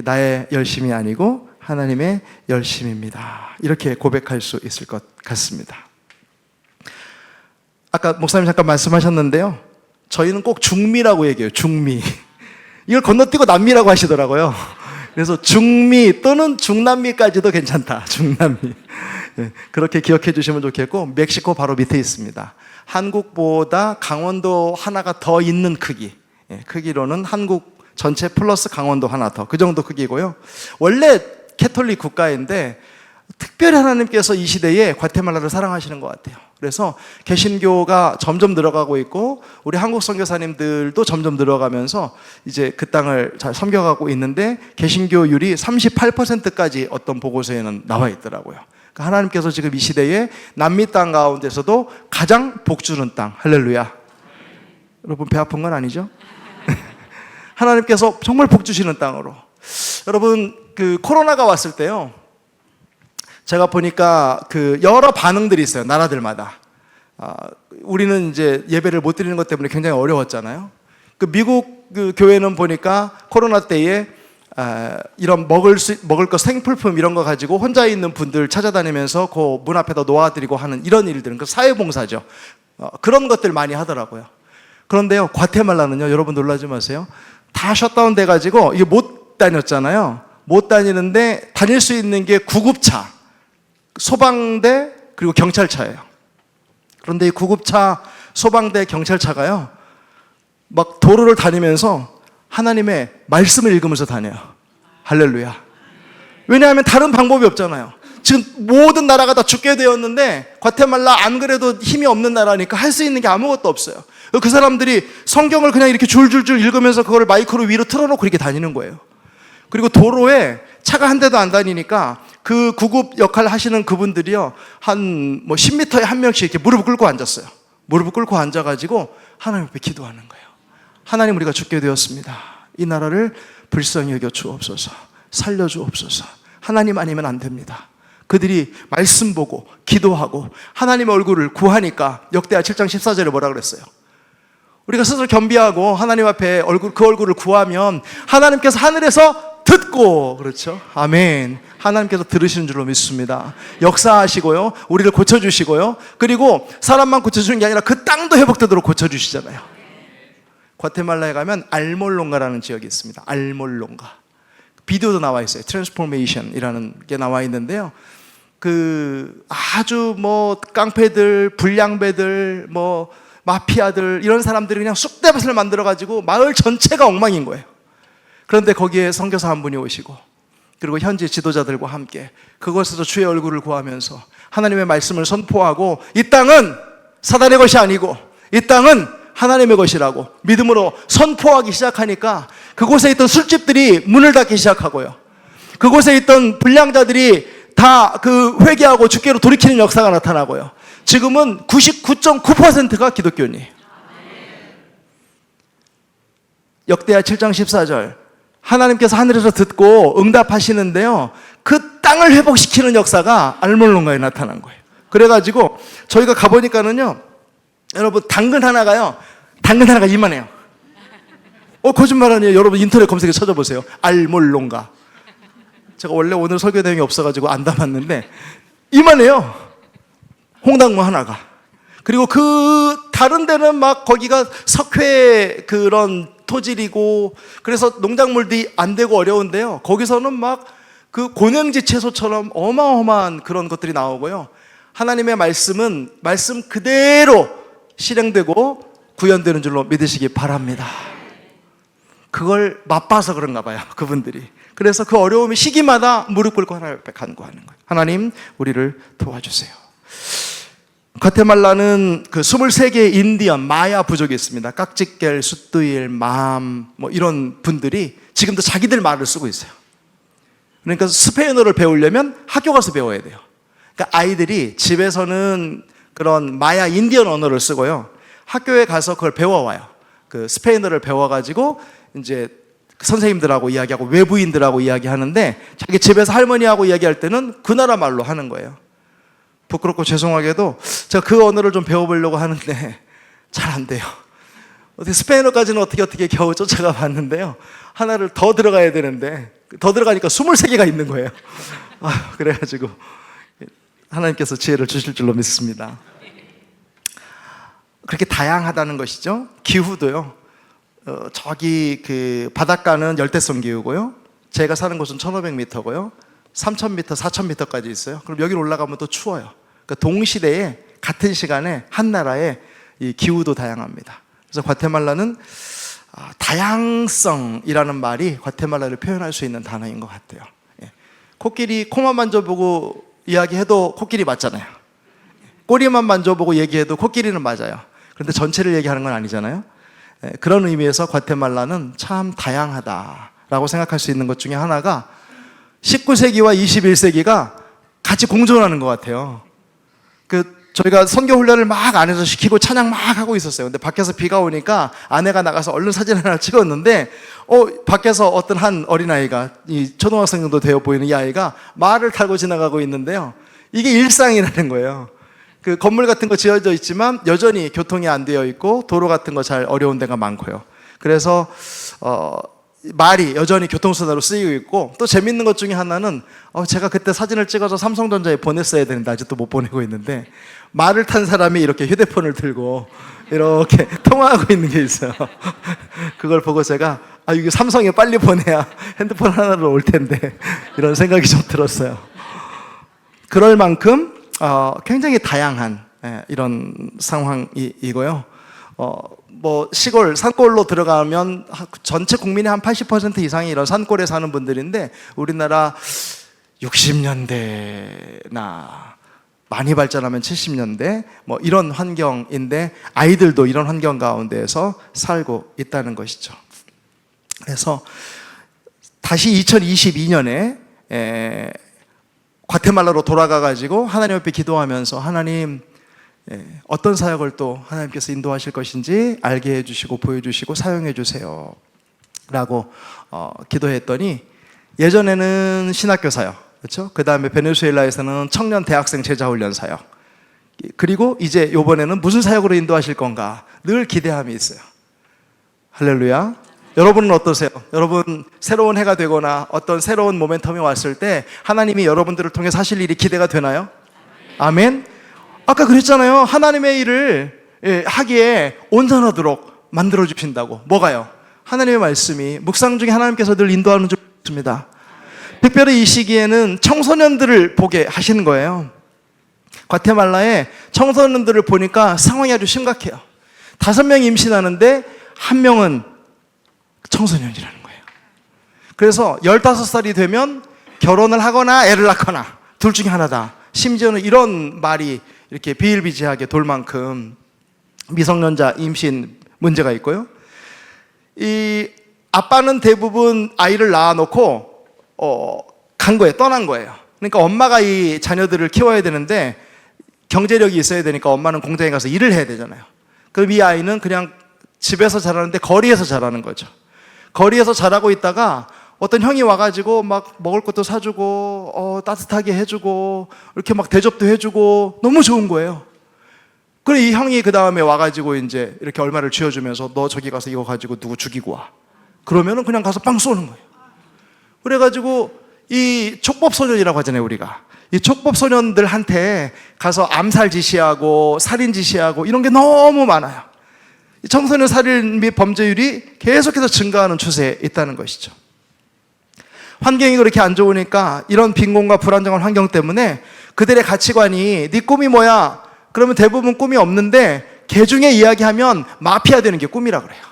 나의 열심이 아니고 하나님의 열심입니다. 이렇게 고백할 수 있을 것 같습니다. 아까 목사님 잠깐 말씀하셨는데요, 저희는 꼭 중미라고 얘기해요. 중미. 이걸 건너뛰고 남미라고 하시더라고요. 그래서 중미 또는 중남미까지도 괜찮다. 중남미. 그렇게 기억해 주시면 좋겠고, 멕시코 바로 밑에 있습니다. 한국보다 강원도 하나가 더 있는 크기. 크기로는 한국 전체 플러스 강원도 하나 더, 그 정도 크기고요. 원래 캐톨릭 국가인데 특별히 하나님께서 이 시대에 과테말라를 사랑하시는 것 같아요. 그래서 개신교가 점점 늘어가고 있고 우리 한국 선교사님들도 점점 늘어가면서 이제 그 땅을 잘 섬겨가고 있는데 개신교율이 38%까지 어떤 보고서에는 나와 있더라고요. 그러니까 하나님께서 지금 이 시대에 남미 땅 가운데서도 가장 복 주는 땅, 할렐루야. 여러분 배 아픈 건 아니죠? 하나님께서 정말 복 주시는 땅으로. 여러분 그 코로나가 왔을 때요, 제가 보니까 그 여러 반응들이 있어요, 나라들마다. 우리는 이제 예배를 못 드리는 것 때문에 굉장히 어려웠잖아요. 그 미국 그 교회는 보니까 코로나 때에 이런 먹을 거 생필품 이런 거 가지고 혼자 있는 분들 찾아다니면서 그 문 앞에다 놓아드리고 하는 이런 일들은 그 사회봉사죠. 그런 것들 많이 하더라고요. 그런데요, 과테말라는요, 여러분 놀라지 마세요. 다 셧다운 돼가지고 이게 못 다녔잖아요. 못 다니는데 다닐 수 있는 게 구급차, 소방대 그리고 경찰차예요. 그런데 이 구급차, 소방대, 경찰차가요, 막 도로를 다니면서 하나님의 말씀을 읽으면서 다녀요. 할렐루야. 왜냐하면 다른 방법이 없잖아요. 지금 모든 나라가 다 죽게 되었는데 과테말라 안 그래도 힘이 없는 나라니까 할 수 있는 게 아무것도 없어요. 그 사람들이 성경을 그냥 이렇게 줄줄줄 읽으면서 그걸 마이크로 위로 틀어놓고 이렇게 다니는 거예요. 그리고 도로에 차가 한 대도 안 다니니까 그 구급 역할 하시는 그분들이요, 한 10m에 한 명씩 이렇게 무릎을 꿇고 앉았어요. 무릎을 꿇고 앉아가지고 하나님 앞에 기도하는 거예요. 하나님, 우리가 죽게 되었습니다. 이 나라를 불쌍히 여겨 주옵소서. 살려 주옵소서. 하나님 아니면 안 됩니다. 그들이 말씀 보고 기도하고 하나님의 얼굴을 구하니까 역대하 7장 14절에 뭐라 그랬어요? 우리가 스스로 겸비하고 하나님 앞에 그 얼굴을 구하면 하나님께서 하늘에서 듣고, 그렇죠? 아멘. 하나님께서 들으시는 줄로 믿습니다. 역사하시고요, 우리를 고쳐주시고요, 그리고 사람만 고쳐주는 게 아니라 그 땅도 회복되도록 고쳐주시잖아요. 과테말라에 가면 알몰롱가라는 지역이 있습니다. 알몰롱가. 비디오도 나와 있어요. 트랜스포메이션이라는 게 나와 있는데요, 그 아주 깡패들, 불량배들, 마피아들, 이런 사람들이 그냥 쑥대밭을 만들어가지고 마을 전체가 엉망인 거예요. 그런데 거기에 선교사 한 분이 오시고, 그리고 현지 지도자들과 함께 그곳에서 주의 얼굴을 구하면서 하나님의 말씀을 선포하고, 이 땅은 사단의 것이 아니고 이 땅은 하나님의 것이라고 믿음으로 선포하기 시작하니까 그곳에 있던 술집들이 문을 닫기 시작하고요, 그곳에 있던 불량자들이 다 그 회개하고 주께로 돌이키는 역사가 나타나고요, 지금은 99.9%가 기독교인이에요. 역대하 7장 14절, 하나님께서 하늘에서 듣고 응답하시는데요, 그 땅을 회복시키는 역사가 알몰롱가에 나타난 거예요. 그래가지고 저희가 가보니까는요, 여러분, 당근 하나가 이만해요. 거짓말 아니에요. 여러분 인터넷 검색에 찾아보세요. 알몰롱가. 제가 원래 오늘 설교 내용이 없어가지고 안 담았는데 이만해요. 홍당무 하나가. 그리고 그 다른 데는 막 거기가 석회 그런 토질이고 그래서 농작물들이 안 되고 어려운데요, 거기서는 막 그 고능지 채소처럼 어마어마한 그런 것들이 나오고요, 하나님의 말씀은 말씀 그대로 실행되고 구현되는 줄로 믿으시기 바랍니다. 그걸 맛봐서 그런가 봐요, 그분들이. 그래서 그 어려움이 시기마다 무릎 꿇고 하나님 앞에 간구하는 거예요. 하나님, 우리를 도와주세요. 과테말라는 그 23개의 인디언, 마야 부족이 있습니다. 깍지겔, 숫두일, 마암 이런 분들이 지금도 자기들 말을 쓰고 있어요. 그러니까 스페인어를 배우려면 학교 가서 배워야 돼요. 그러니까 아이들이 집에서는 그런 마야 인디언 언어를 쓰고요, 학교에 가서 그걸 배워와요. 그 스페인어를 배워가지고 이제 선생님들하고 이야기하고 외부인들하고 이야기하는데, 자기 집에서 할머니하고 이야기할 때는 그 나라 말로 하는 거예요. 부끄럽고 죄송하게도 제가 그 언어를 좀 배워보려고 하는데 잘 안 돼요. 어떻게 스페인어까지는 어떻게 겨우 쫓아가 봤는데요, 하나를 더 들어가야 되는데 더 들어가니까 23개가 있는 거예요. 그래가지고 하나님께서 지혜를 주실 줄로 믿습니다. 그렇게 다양하다는 것이죠. 기후도요, 저기 그 바닷가는 열대성 기후고요, 제가 사는 곳은 1500m고요 3000m, 4000m까지 있어요. 그럼 여기 올라가면 또 추워요. 그러니까 동시대에 같은 시간에 한 나라의 이 기후도 다양합니다. 그래서 과테말라는 다양성이라는 말이 과테말라를 표현할 수 있는 단어인 것 같아요. 코끼리 코만 만져보고 이야기해도 코끼리 맞잖아요. 꼬리만 만져보고 얘기해도 코끼리는 맞아요. 그런데 전체를 얘기하는 건 아니잖아요. 그런 의미에서 과테말라는 참 다양하다라고 생각할 수 있는 것 중에 하나가 19세기와 21세기가 같이 공존하는 것 같아요. 저희가 선교 훈련을 막 안에서 시키고 찬양 막 하고 있었어요. 근데 밖에서 비가 오니까 아내가 나가서 얼른 사진 하나 찍었는데, 밖에서 어떤 한 어린아이가, 이 초등학생 정도 되어 보이는 이 아이가 말을 타고 지나가고 있는데요, 이게 일상이라는 거예요. 그 건물 같은 거 지어져 있지만 여전히 교통이 안 되어 있고 도로 같은 거 잘 어려운 데가 많고요. 그래서 말이 여전히 교통수단으로 쓰이고 있고, 또 재밌는 것 중에 하나는 제가 그때 사진을 찍어서 삼성전자에 보냈어야 되는데 아직도 못 보내고 있는데, 말을 탄 사람이 이렇게 휴대폰을 들고 이렇게 통화하고 있는 게 있어요. 그걸 보고 제가 이게 삼성에 빨리 보내야 핸드폰 하나로 올 텐데 이런 생각이 좀 들었어요. 그럴 만큼 굉장히 다양한 이런 상황이고요. 뭐 시골 산골로 들어가면 전체 국민의 한 80% 이상이 이런 산골에 사는 분들인데, 우리나라 60년대나 많이 발전하면 70년대 뭐 이런 환경인데, 아이들도 이런 환경 가운데에서 살고 있다는 것이죠. 그래서 다시 2022년에 과테말라로 돌아가 가지고 하나님 앞에 기도하면서, 하나님 어떤 사역을 또 하나님께서 인도하실 것인지 알게 해주시고 보여주시고 사용해 주세요 라고 기도했더니, 예전에는 신학교 사역, 그렇죠? 그 다음에 베네수엘라에서는 청년 대학생 제자훈련 사역, 그리고 이제 이번에는 무슨 사역으로 인도하실 건가 늘 기대함이 있어요. 할렐루야. 여러분은 어떠세요? 여러분 새로운 해가 되거나 어떤 새로운 모멘텀이 왔을 때 하나님이 여러분들을 통해 하실 일이 기대가 되나요? 아멘. 아까 그랬잖아요. 하나님의 일을 하기에 온전하도록 만들어 주신다고. 뭐가요? 하나님의 말씀이 묵상 중에 하나님께서 늘 인도하는 줄 믿습니다. 특별히 이 시기에는 청소년들을 보게 하시는 거예요. 과테말라에 청소년들을 보니까 상황이 아주 심각해요. 5명이 임신하는데 1명은 청소년이라는 거예요. 그래서 15살이 되면 결혼을 하거나 애를 낳거나 둘 중에 하나다. 심지어는 이런 말이 이렇게 비일비재하게 돌 만큼 미성년자 임신 문제가 있고요. 이 아빠는 대부분 아이를 낳아놓고 간 거예요. 떠난 거예요. 그러니까 엄마가 이 자녀들을 키워야 되는데 경제력이 있어야 되니까 엄마는 공장에 가서 일을 해야 되잖아요. 그럼 이 아이는 그냥 집에서 자라는데 거리에서 자라는 거죠. 거리에서 자라고 있다가 어떤 형이 와가지고 막 먹을 것도 사주고 따뜻하게 해주고 이렇게 막 대접도 해주고 너무 좋은 거예요. 그래 이 형이 그 다음에 와가지고 이제 이렇게 얼마를 쥐어주면서 너 저기 가서 이거 가지고 누구 죽이고 와. 그러면은 그냥 가서 빵 쏘는 거예요. 그래가지고 이 촉법소년이라고 하잖아요, 우리가. 이 촉법소년들한테 가서 암살 지시하고 살인 지시하고 이런 게 너무 많아요. 이 청소년 살인 및 범죄율이 계속해서 증가하는 추세에 있다는 것이죠. 환경이 그렇게 안 좋으니까 이런 빈곤과 불안정한 환경 때문에 그들의 가치관이 네 꿈이 뭐야? 그러면 대부분 꿈이 없는데 개중에 이야기하면 마피아 되는 게 꿈이라 그래요.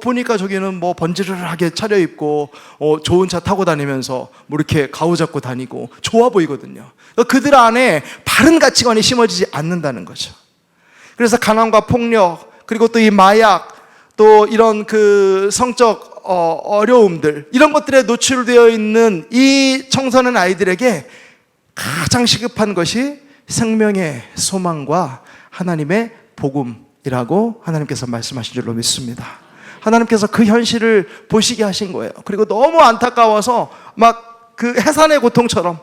보니까 저기는 뭐 번지르르하게 차려입고 좋은 차 타고 다니면서 뭐 이렇게 가우 잡고 다니고 좋아 보이거든요. 그들 안에 바른 가치관이 심어지지 않는다는 거죠. 그래서 가난과 폭력, 그리고 또 이 마약, 또 이런 그 성적 어려움들, 이런 것들에 노출되어 있는 이 청소년 아이들에게 가장 시급한 것이 생명의 소망과 하나님의 복음이라고 하나님께서 말씀하신 줄로 믿습니다. 하나님께서 그 현실을 보시게 하신 거예요. 그리고 너무 안타까워서 막 그 해산의 고통처럼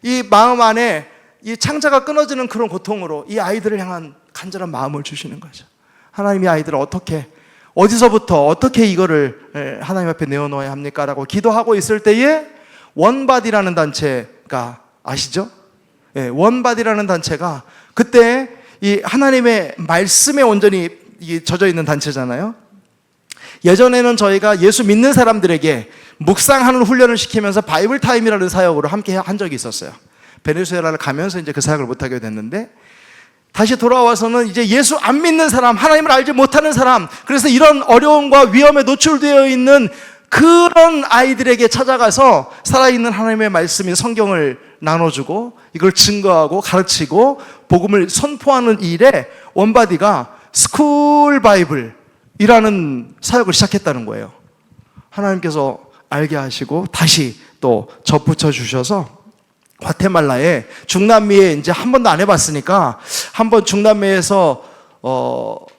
이 마음 안에 이 창자가 끊어지는 그런 고통으로 이 아이들을 향한 간절한 마음을 주시는 거죠. 하나님이 아이들을 어디서부터 어떻게 이거를 하나님 앞에 내어놓아야 합니까? 라고 기도하고 있을 때에 원바디라는 단체가 아시죠? 원바디라는 단체가 그때 이 하나님의 말씀에 온전히 젖어 있는 단체잖아요. 예전에는 저희가 예수 믿는 사람들에게 묵상하는 훈련을 시키면서 바이블 타임이라는 사역으로 함께 한 적이 있었어요. 베네수엘라를 가면서 이제 그 사역을 못하게 됐는데, 다시 돌아와서는 이제 예수 안 믿는 사람, 하나님을 알지 못하는 사람, 그래서 이런 어려움과 위험에 노출되어 있는 그런 아이들에게 찾아가서 살아있는 하나님의 말씀인 성경을 나눠주고 이걸 증거하고 가르치고 복음을 선포하는 일에 원바디가 스쿨 바이블이라는 사역을 시작했다는 거예요. 하나님께서 알게 하시고 다시 또 접붙여 주셔서 과테말라에, 중남미에 이제 한 번도 안 해봤으니까 한번 중남미에서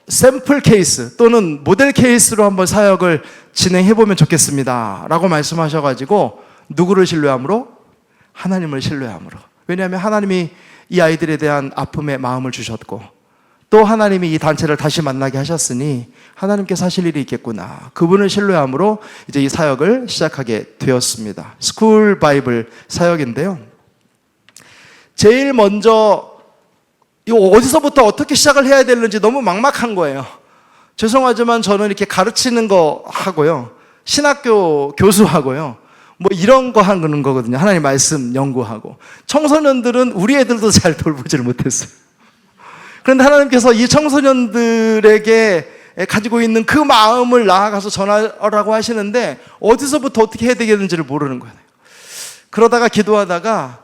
샘플 케이스 또는 모델 케이스로 한번 사역을 진행해보면 좋겠습니다 라고 말씀하셔가지고, 누구를 신뢰함으로? 하나님을 신뢰함으로. 왜냐하면 하나님이 이 아이들에 대한 아픔의 마음을 주셨고, 또 하나님이 이 단체를 다시 만나게 하셨으니 하나님께서 하실 일이 있겠구나. 그분을 신뢰함으로 이제 이 사역을 시작하게 되었습니다. 스쿨 바이블 사역인데요. 제일 먼저 이거 어디서부터 어떻게 시작을 해야 되는지 너무 막막한 거예요. 죄송하지만 저는 이렇게 가르치는 거 하고요, 신학교 교수하고요, 뭐 이런 거 하는 거거든요. 하나님 말씀 연구하고. 청소년들은 우리 애들도 잘 돌보지를 못했어요. 그런데 하나님께서 이 청소년들에게 가지고 있는 그 마음을 나아가서 전하라고 하시는데 어디서부터 어떻게 해야 되겠는지를 모르는 거예요. 그러다가 기도하다가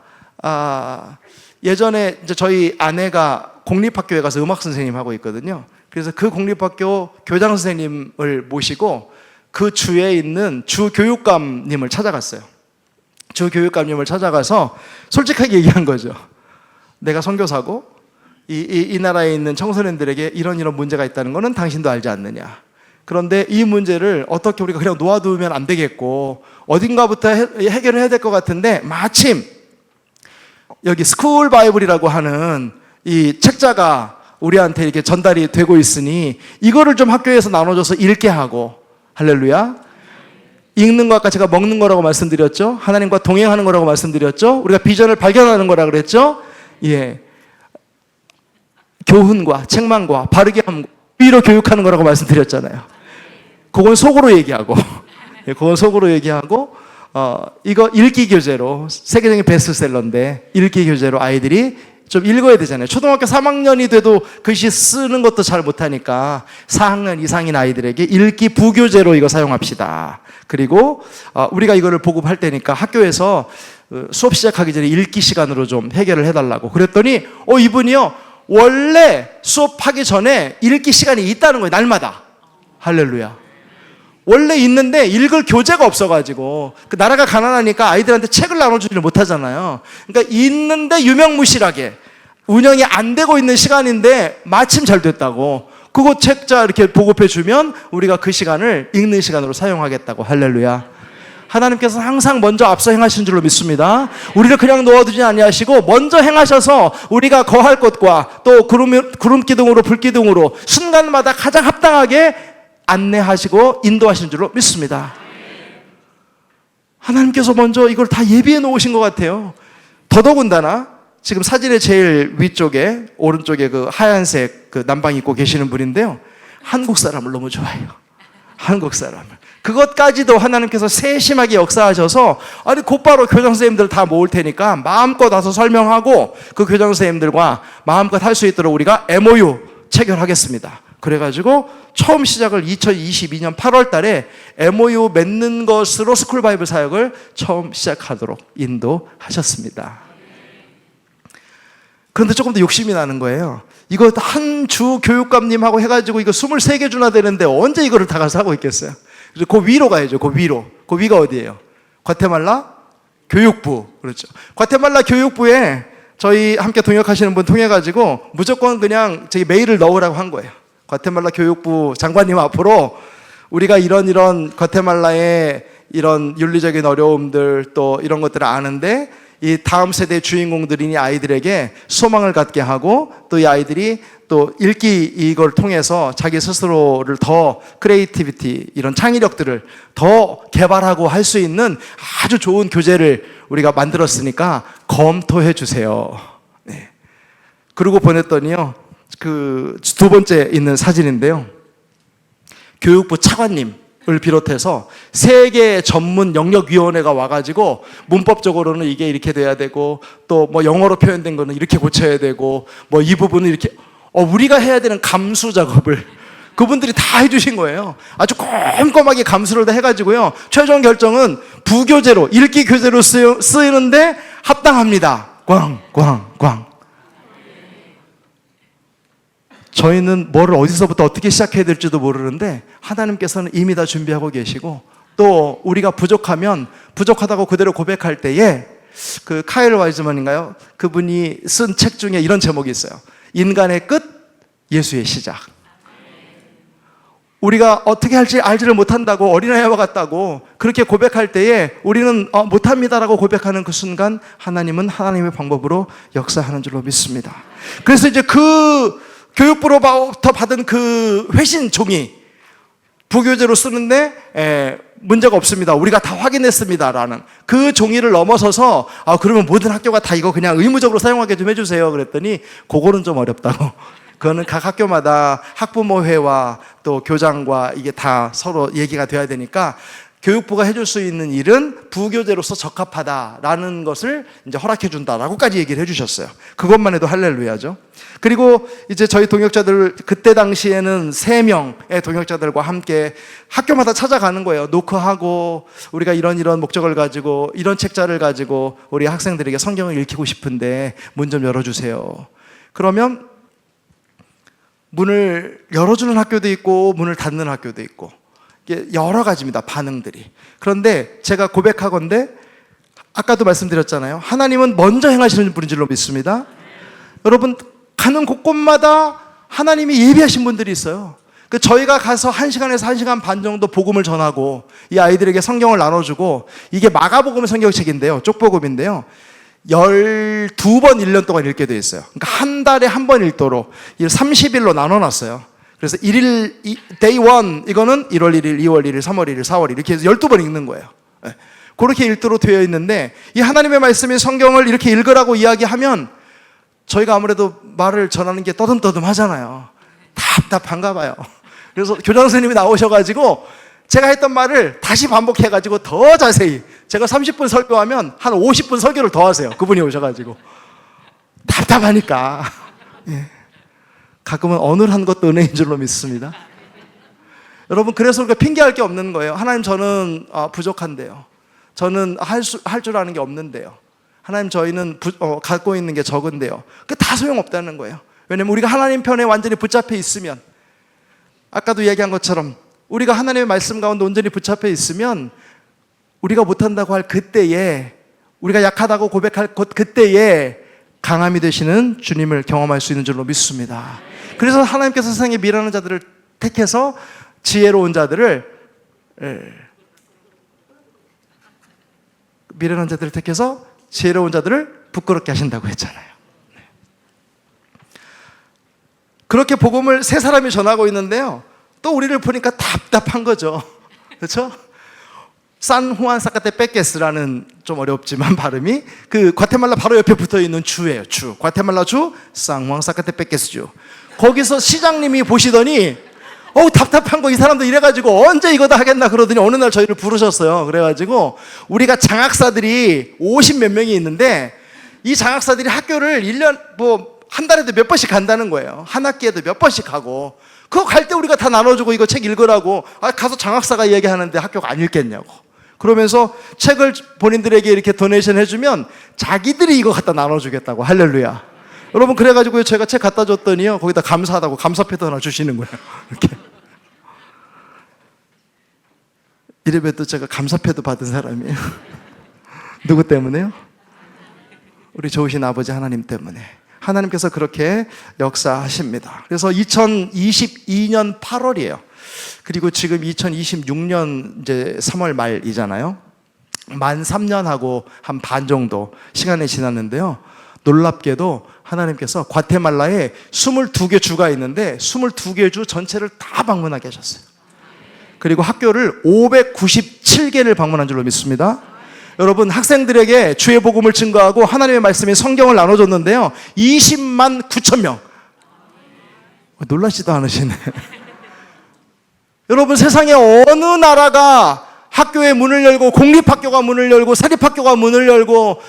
예전에 이제 저희 아내가 공립학교에 가서 음악 선생님 하고 있거든요. 그래서 그 공립학교 교장 선생님을 모시고 그 주에 있는 주 교육감님을 찾아갔어요. 주 교육감님을 찾아가서 솔직하게 얘기한 거죠. 내가 선교사고 이 나라에 있는 청소년들에게 이런 문제가 있다는 것은 당신도 알지 않느냐. 그런데 이 문제를 어떻게 우리가 그냥 놓아두면 안 되겠고 어딘가부터 해결을 해야 될 것 같은데 마침 여기 스쿨 바이블이라고 하는 이 책자가 우리한테 이렇게 전달이 되고 있으니 이거를 좀 학교에서 나눠줘서 읽게 하고, 할렐루야. 읽는 것 아까 제가 먹는 거라고 말씀드렸죠. 하나님과 동행하는 거라고 말씀드렸죠. 우리가 비전을 발견하는 거라고 그랬죠. 예. 교훈과 책망과 바르게 함과 위로 교육하는 거라고 말씀드렸잖아요. 그건 속으로 얘기하고 그건 속으로 얘기하고 이거 읽기 교재로 세계적인 베스트셀러인데 읽기 교재로 아이들이 좀 읽어야 되잖아요. 초등학교 3학년이 돼도 글씨 쓰는 것도 잘 못하니까 4학년 이상인 아이들에게 읽기 부교재로 이거 사용합시다. 그리고 우리가 이거를 보급할 때니까 학교에서 수업 시작하기 전에 읽기 시간으로 좀 해결을 해달라고 그랬더니 이분이요 원래 수업하기 전에 읽기 시간이 있다는 거예요. 날마다. 할렐루야. 원래 있는데 읽을 교재가 없어가지고 그 나라가 가난하니까 아이들한테 책을 나눠주지를 못하잖아요. 그러니까 있는데 유명무실하게 운영이 안 되고 있는 시간인데 마침 잘 됐다고 그거 책자 이렇게 보급해주면 우리가 그 시간을 읽는 시간으로 사용하겠다고. 할렐루야. 하나님께서 항상 먼저 앞서 행하신 줄로 믿습니다. 우리를 그냥 놓아두지 아니하시고 먼저 행하셔서 우리가 거할 것과 또 구름 기둥으로 불 기둥으로 순간마다 가장 합당하게 안내하시고 인도하시는 줄로 믿습니다. 하나님께서 먼저 이걸 다 예비해 놓으신 것 같아요. 더더군다나 지금 사진의 제일 위쪽에 오른쪽에 그 하얀색 그 남방 입고 계시는 분인데요, 한국 사람을 너무 좋아해요. 한국 사람을. 그것까지도 하나님께서 세심하게 역사하셔서 아니 곧바로 교장 선생님들 다 모을 테니까 마음껏 와서 설명하고 그 교장 선생님들과 마음껏 할 수 있도록 우리가 MOU 체결하겠습니다. 그래가지고 처음 시작을 2022년 8월 달에 MOU 맺는 것으로 스쿨 바이블 사역을 처음 시작하도록 인도하셨습니다. 그런데 조금 더 욕심이 나는 거예요. 이거 한 주 교육감님하고 해가지고 이거 23개 주나 되는데 언제 이거를 다 가서 하고 있겠어요? 그래서 그 위로 가야죠. 그 위로. 그 위가 어디예요? 과테말라 교육부. 그렇죠. 과테말라 교육부에 저희 함께 동역하시는 분 통해가지고 무조건 그냥 저희 메일을 넣으라고 한 거예요. 과테말라 교육부 장관님 앞으로 우리가 이런 과테말라의 이런 윤리적인 어려움들 또 이런 것들을 아는데 이 다음 세대의 주인공들이니 아이들에게 소망을 갖게 하고 또 이 아이들이 또 읽기 이걸 통해서 자기 스스로를 더 크리에이티비티 이런 창의력들을 더 개발하고 할 수 있는 아주 좋은 교재를 우리가 만들었으니까 검토해 주세요. 네. 그리고 보냈더니요, 그 두 번째 있는 사진인데요, 교육부 차관님을 비롯해서 3개 전문 영역위원회가 와가지고 문법적으로는 이게 이렇게 돼야 되고 또 뭐 영어로 표현된 거는 이렇게 고쳐야 되고 뭐 이 부분은 이렇게 우리가 해야 되는 감수 작업을 그분들이 다 해주신 거예요. 아주 꼼꼼하게 감수를 다 해가지고요, 최종 결정은 부교재로 읽기 교재로 쓰이는데 합당합니다. 꽝. 저희는 뭐를 어디서부터 어떻게 시작해야 될지도 모르는데 하나님께서는 이미 다 준비하고 계시고 또 우리가 부족하면 부족하다고 그대로 고백할 때에 그 카일 와이즈먼인가요? 그분이 쓴 책 중에 이런 제목이 있어요. 인간의 끝, 예수의 시작. 우리가 어떻게 할지 알지를 못한다고 어린아이와 같다고 그렇게 고백할 때에 우리는 못합니다라고 고백하는 그 순간 하나님은 하나님의 방법으로 역사하는 줄로 믿습니다. 그래서 이제 그 교육부로부터 받은 그 회신 종이 부교재로 쓰는데 문제가 없습니다. 우리가 다 확인했습니다라는 그 종이를 넘어서서 그러면 모든 학교가 다 이거 그냥 의무적으로 사용하게 좀 해주세요. 그랬더니 그거는 좀 어렵다고. 그거는 각 학교마다 학부모회와 또 교장과 이게 다 서로 얘기가 돼야 되니까 교육부가 해줄 수 있는 일은 부교재로서 적합하다라는 것을 이제 허락해 준다라고까지 얘기를 해주셨어요. 그것만 해도 할렐루야죠. 그리고 이제 저희 동역자들 그때 당시에는 3명의 동역자들과 함께 학교마다 찾아가는 거예요. 노크하고 우리가 이런 목적을 가지고 이런 책자를 가지고 우리 학생들에게 성경을 읽히고 싶은데 문 좀 열어주세요. 그러면 문을 열어주는 학교도 있고 문을 닫는 학교도 있고 여러 가지입니다. 반응들이. 그런데 제가 고백하건대 아까도 말씀드렸잖아요. 하나님은 먼저 행하시는 분인 줄로 믿습니다. 여러분 가는 곳곳마다 하나님이 예비하신 분들이 있어요. 저희가 가서 1시간에서 1시간 반 정도 복음을 전하고 이 아이들에게 성경을 나눠주고 이게 마가복음 성경책인데요. 쪽복음인데요. 12번 1년 동안 읽게 돼 있어요. 그러니까 한 달에 한 번 읽도록 30일로 나눠놨어요. 그래서 1일, day 1, 이거는 1월 1일, 2월 1일, 3월 1일, 4월 1일 이렇게 해서 12번 읽는 거예요. 그렇게 읽도록 되어 있는데 이 하나님의 말씀이 성경을 이렇게 읽으라고 이야기하면 저희가 아무래도 말을 전하는 게 떠듬떠듬 하잖아요. 답답한가 봐요. 그래서 교장 선생님이 나오셔가지고 제가 했던 말을 다시 반복해가지고 더 자세히 제가 30분 설교하면 한 50분 설교를 더 하세요. 그분이 오셔가지고 답답하니까 가끔은 어눌한 것도 은혜인 줄로 믿습니다. 여러분 그래서 우리가 핑계할 게 없는 거예요. 하나님 저는 부족한데요. 저는 할 줄 아는 게 없는데요. 하나님 저희는 갖고 있는 게 적은데요. 그 다 소용없다는 거예요. 왜냐면 우리가 하나님 편에 완전히 붙잡혀 있으면 아까도 얘기한 것처럼 우리가 하나님의 말씀 가운데 온전히 붙잡혀 있으면 우리가 못한다고 할 그때에 우리가 약하다고 고백할 그때에 강함이 되시는 주님을 경험할 수 있는 줄로 믿습니다. 그래서 하나님께서 세상에 미련한 자들을 택해서 지혜로운 자들을 택해서 지혜로운 자들을 부끄럽게 하신다고 했잖아요. 그렇게 복음을 세 사람이 전하고 있는데요. 또 우리를 보니까 답답한 거죠. 그렇죠? 산 후안 사카테 뺏게스라는 좀 어렵지만 발음이 그 과테말라 바로 옆에 붙어 있는 주예요. 주. 과테말라 주, 산 후안 사카테 뺏게스 주. 거기서 시장님이 보시더니 답답한 거 이 사람들 이래가지고 언제 이거 다 하겠나 그러더니 어느 날 저희를 부르셨어요. 그래가지고 우리가 장학사들이 50 몇 명이 있는데 이 장학사들이 학교를 1년 한 달에도 몇 번씩 간다는 거예요. 한 학기에도 몇 번씩 가고 그거 갈 때 우리가 다 나눠주고 이거 책 읽으라고 가서 장학사가 이야기하는데 학교가 안 읽겠냐고 그러면서 책을 본인들에게 이렇게 도네이션 해주면 자기들이 이거 갖다 나눠주겠다고. 할렐루야. 여러분 그래가지고 제가 책 갖다 줬더니요 거기다 감사하다고 감사패도 하나 주시는 거예요. 이렇게 이래봬 또 제가 감사패도 받은 사람이에요. 누구 때문에요? 우리 좋으신 아버지 하나님 때문에. 하나님께서 그렇게 역사하십니다. 그래서 2022년 8월이에요. 그리고 지금 2026년 이제 3월 말이잖아요. 만 3년하고 한 반 정도 시간이 지났는데요. 놀랍게도 하나님께서 과테말라에 22개 주가 있는데 22개 주 전체를 다 방문하게 하셨어요. 그리고 학교를 597개를 방문한 줄로 믿습니다. 여러분 학생들에게 주의 복음을 증거하고 하나님의 말씀인 성경을 나눠줬는데요 20만 9천 명. 놀라지도 않으시네. 여러분 세상에 어느 나라가 학교의 문을 열고 공립학교가 문을 열고 사립학교가 문을 열고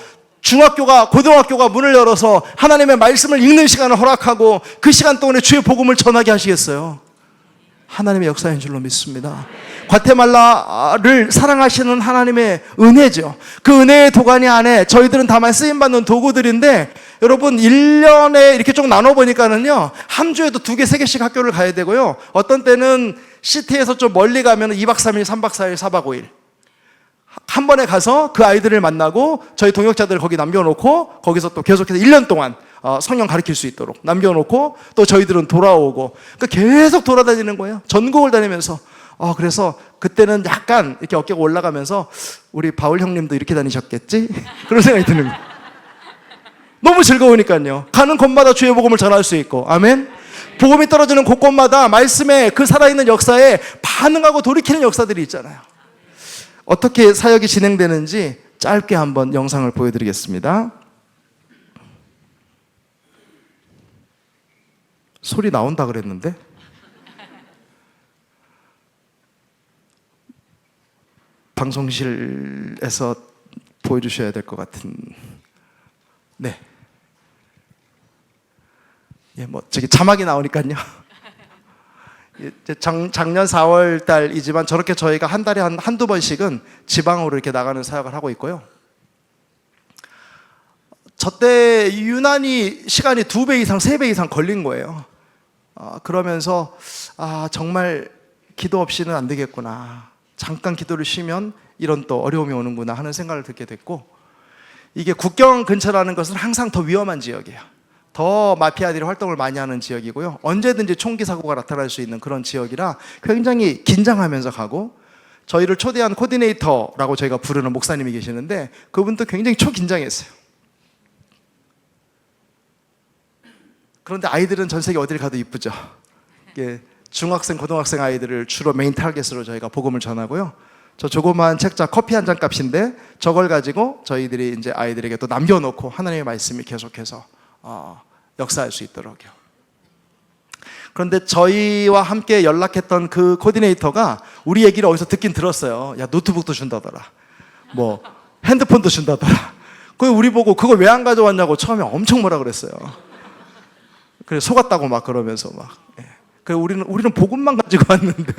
중학교가 고등학교가 문을 열어서 하나님의 말씀을 읽는 시간을 허락하고 그 시간 동안에 주의 복음을 전하게 하시겠어요? 하나님의 역사인 줄로 믿습니다. 과테말라를 사랑하시는 하나님의 은혜죠. 그 은혜의 도가니 안에 저희들은 다만 쓰임받는 도구들인데 여러분 1년에 이렇게 쭉 나눠보니까는요 한 주에도 2개, 3개씩 학교를 가야 되고요 어떤 때는 시티에서 좀 멀리 가면 2박 3일, 3박 4일, 4박 5일 한 번에 가서 그 아이들을 만나고 저희 동역자들을 거기 남겨놓고 거기서 또 계속해서 1년 동안 성경 가르칠 수 있도록 남겨놓고 또 저희들은 돌아오고 그러니까 계속 돌아다니는 거예요. 전국을 다니면서 그래서 그때는 약간 이렇게 어깨가 올라가면서 우리 바울 형님도 이렇게 다니셨겠지? 그런 생각이 드는 거예요. 너무 즐거우니까요. 가는 곳마다 주의 복음을 전할 수 있고 아멘. 복음이 떨어지는 곳곳마다 말씀에 그 살아있는 역사에 반응하고 돌이키는 역사들이 있잖아요. 어떻게 사역이 진행되는지 짧게 한번 영상을 보여드리겠습니다. 소리 나온다 그랬는데 방송실에서 보여주셔야 될 것 같은. 네. 예, 뭐 저기 자막이 나오니까요. 작년 4월 달이지만 저렇게 저희가 한 달에 한두 번씩은 지방으로 이렇게 나가는 사역을 하고 있고요. 저때 유난히 시간이 2배 이상, 3배 이상 걸린 거예요. 그러면서 정말 기도 없이는 안 되겠구나. 잠깐 기도를 쉬면 이런 또 어려움이 오는구나 하는 생각을 듣게 됐고, 이게 국경 근처라는 것은 항상 더 위험한 지역이에요. 더 마피아들이 활동을 많이 하는 지역이고요. 언제든지 총기 사고가 나타날 수 있는 그런 지역이라 굉장히 긴장하면서 가고, 저희를 초대한 코디네이터라고 저희가 부르는 목사님이 계시는데 그분도 굉장히 초긴장했어요. 그런데 아이들은 전 세계 어디를 가도 이쁘죠. 중학생, 고등학생 아이들을 주로 메인 타겟으로 저희가 복음을 전하고요. 저 조그마한 책자 커피 한 잔 값인데 저걸 가지고 저희들이 이제 아이들에게 또 남겨놓고 하나님의 말씀이 계속해서 역사할 수 있도록요. 그런데 저희와 함께 연락했던 그 코디네이터가 우리 얘기를 어디서 듣긴 들었어요. 야, 노트북도 준다더라, 뭐 핸드폰도 준다더라. 그 우리 보고 그걸 왜 안 가져왔냐고 처음에 엄청 뭐라 그랬어요. 그래서 속았다고 막 그러면서 막. 우리는 복음만 가지고 왔는데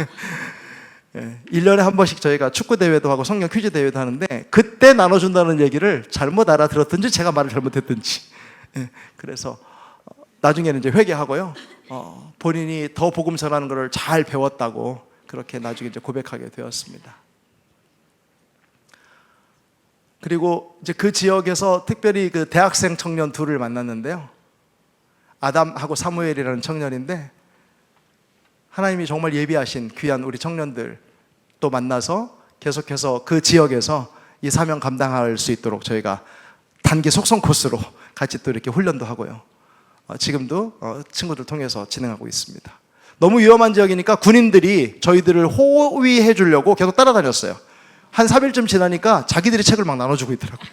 1년에 한 번씩 저희가 축구 대회도 하고 성경 퀴즈 대회도 하는데 그때 나눠준다는 얘기를 잘못 알아들었든지 제가 말을 잘못했든지, 그래서 나중에는 이제 회개하고요. 본인이 더 복음 전하는 것을 잘 배웠다고 그렇게 나중에 이제 고백하게 되었습니다. 그리고 이제 그 지역에서 특별히 그 대학생 청년 둘을 만났는데요. 아담하고 사무엘이라는 청년인데 하나님이 정말 예비하신 귀한 우리 청년들 또 만나서 계속해서 그 지역에서 이 사명 감당할 수 있도록 저희가 단기 속성 코스로 같이 또 이렇게 훈련도 하고요. 지금도 친구들 통해서 진행하고 있습니다. 너무 위험한 지역이니까 군인들이 저희들을 호위해 주려고 계속 따라다녔어요. 한 3일쯤 지나니까 자기들이 책을 막 나눠주고 있더라고요.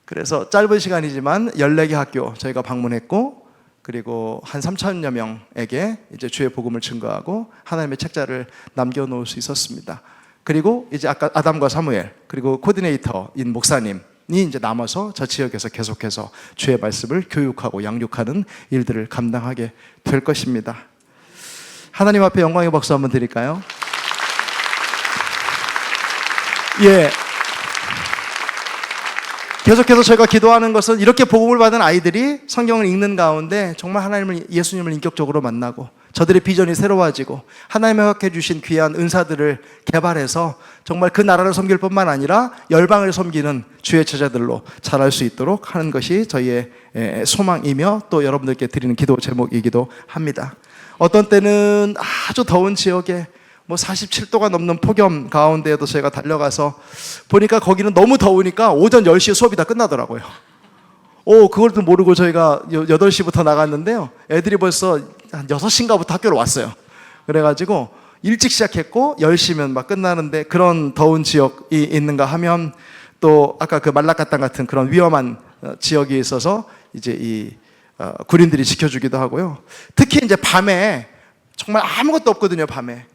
그래서 짧은 시간이지만 14개 학교 저희가 방문했고, 그리고 한 3,000여 명에게 이제 주의 복음을 증거하고 하나님의 책자를 남겨놓을 수 있었습니다. 그리고 이제 아까 아담과 사무엘, 그리고 코디네이터인 목사님이 이제 남아서 저 지역에서 계속해서 주의 말씀을 교육하고 양육하는 일들을 감당하게 될 것입니다. 하나님 앞에 영광의 박수 한번 드릴까요? 예. 계속해서 저희가 기도하는 것은 이렇게 복음을 받은 아이들이 성경을 읽는 가운데 정말 예수님을 인격적으로 만나고 저들의 비전이 새로워지고 하나님이 허락해 주신 귀한 은사들을 개발해서 정말 그 나라를 섬길 뿐만 아니라 열방을 섬기는 주의 제자들로 자랄 수 있도록 하는 것이 저희의 소망이며 또 여러분들께 드리는 기도 제목이기도 합니다. 어떤 때는 아주 더운 지역에 47도가 넘는 폭염 가운데에도 저희가 달려가서 보니까 거기는 너무 더우니까 오전 10시에 수업이 다 끝나더라고요. 그걸도 모르고 저희가 8시부터 나갔는데요. 애들이 벌써 한 6시인가부터 학교로 왔어요. 그래가지고 일찍 시작했고 10시면 막 끝나는데, 그런 더운 지역이 있는가 하면 또 아까 그 말라카탄 같은 그런 위험한 지역이 있어서 이제 이 군인들이 지켜주기도 하고요. 특히 이제 밤에 정말 아무것도 없거든요. 밤에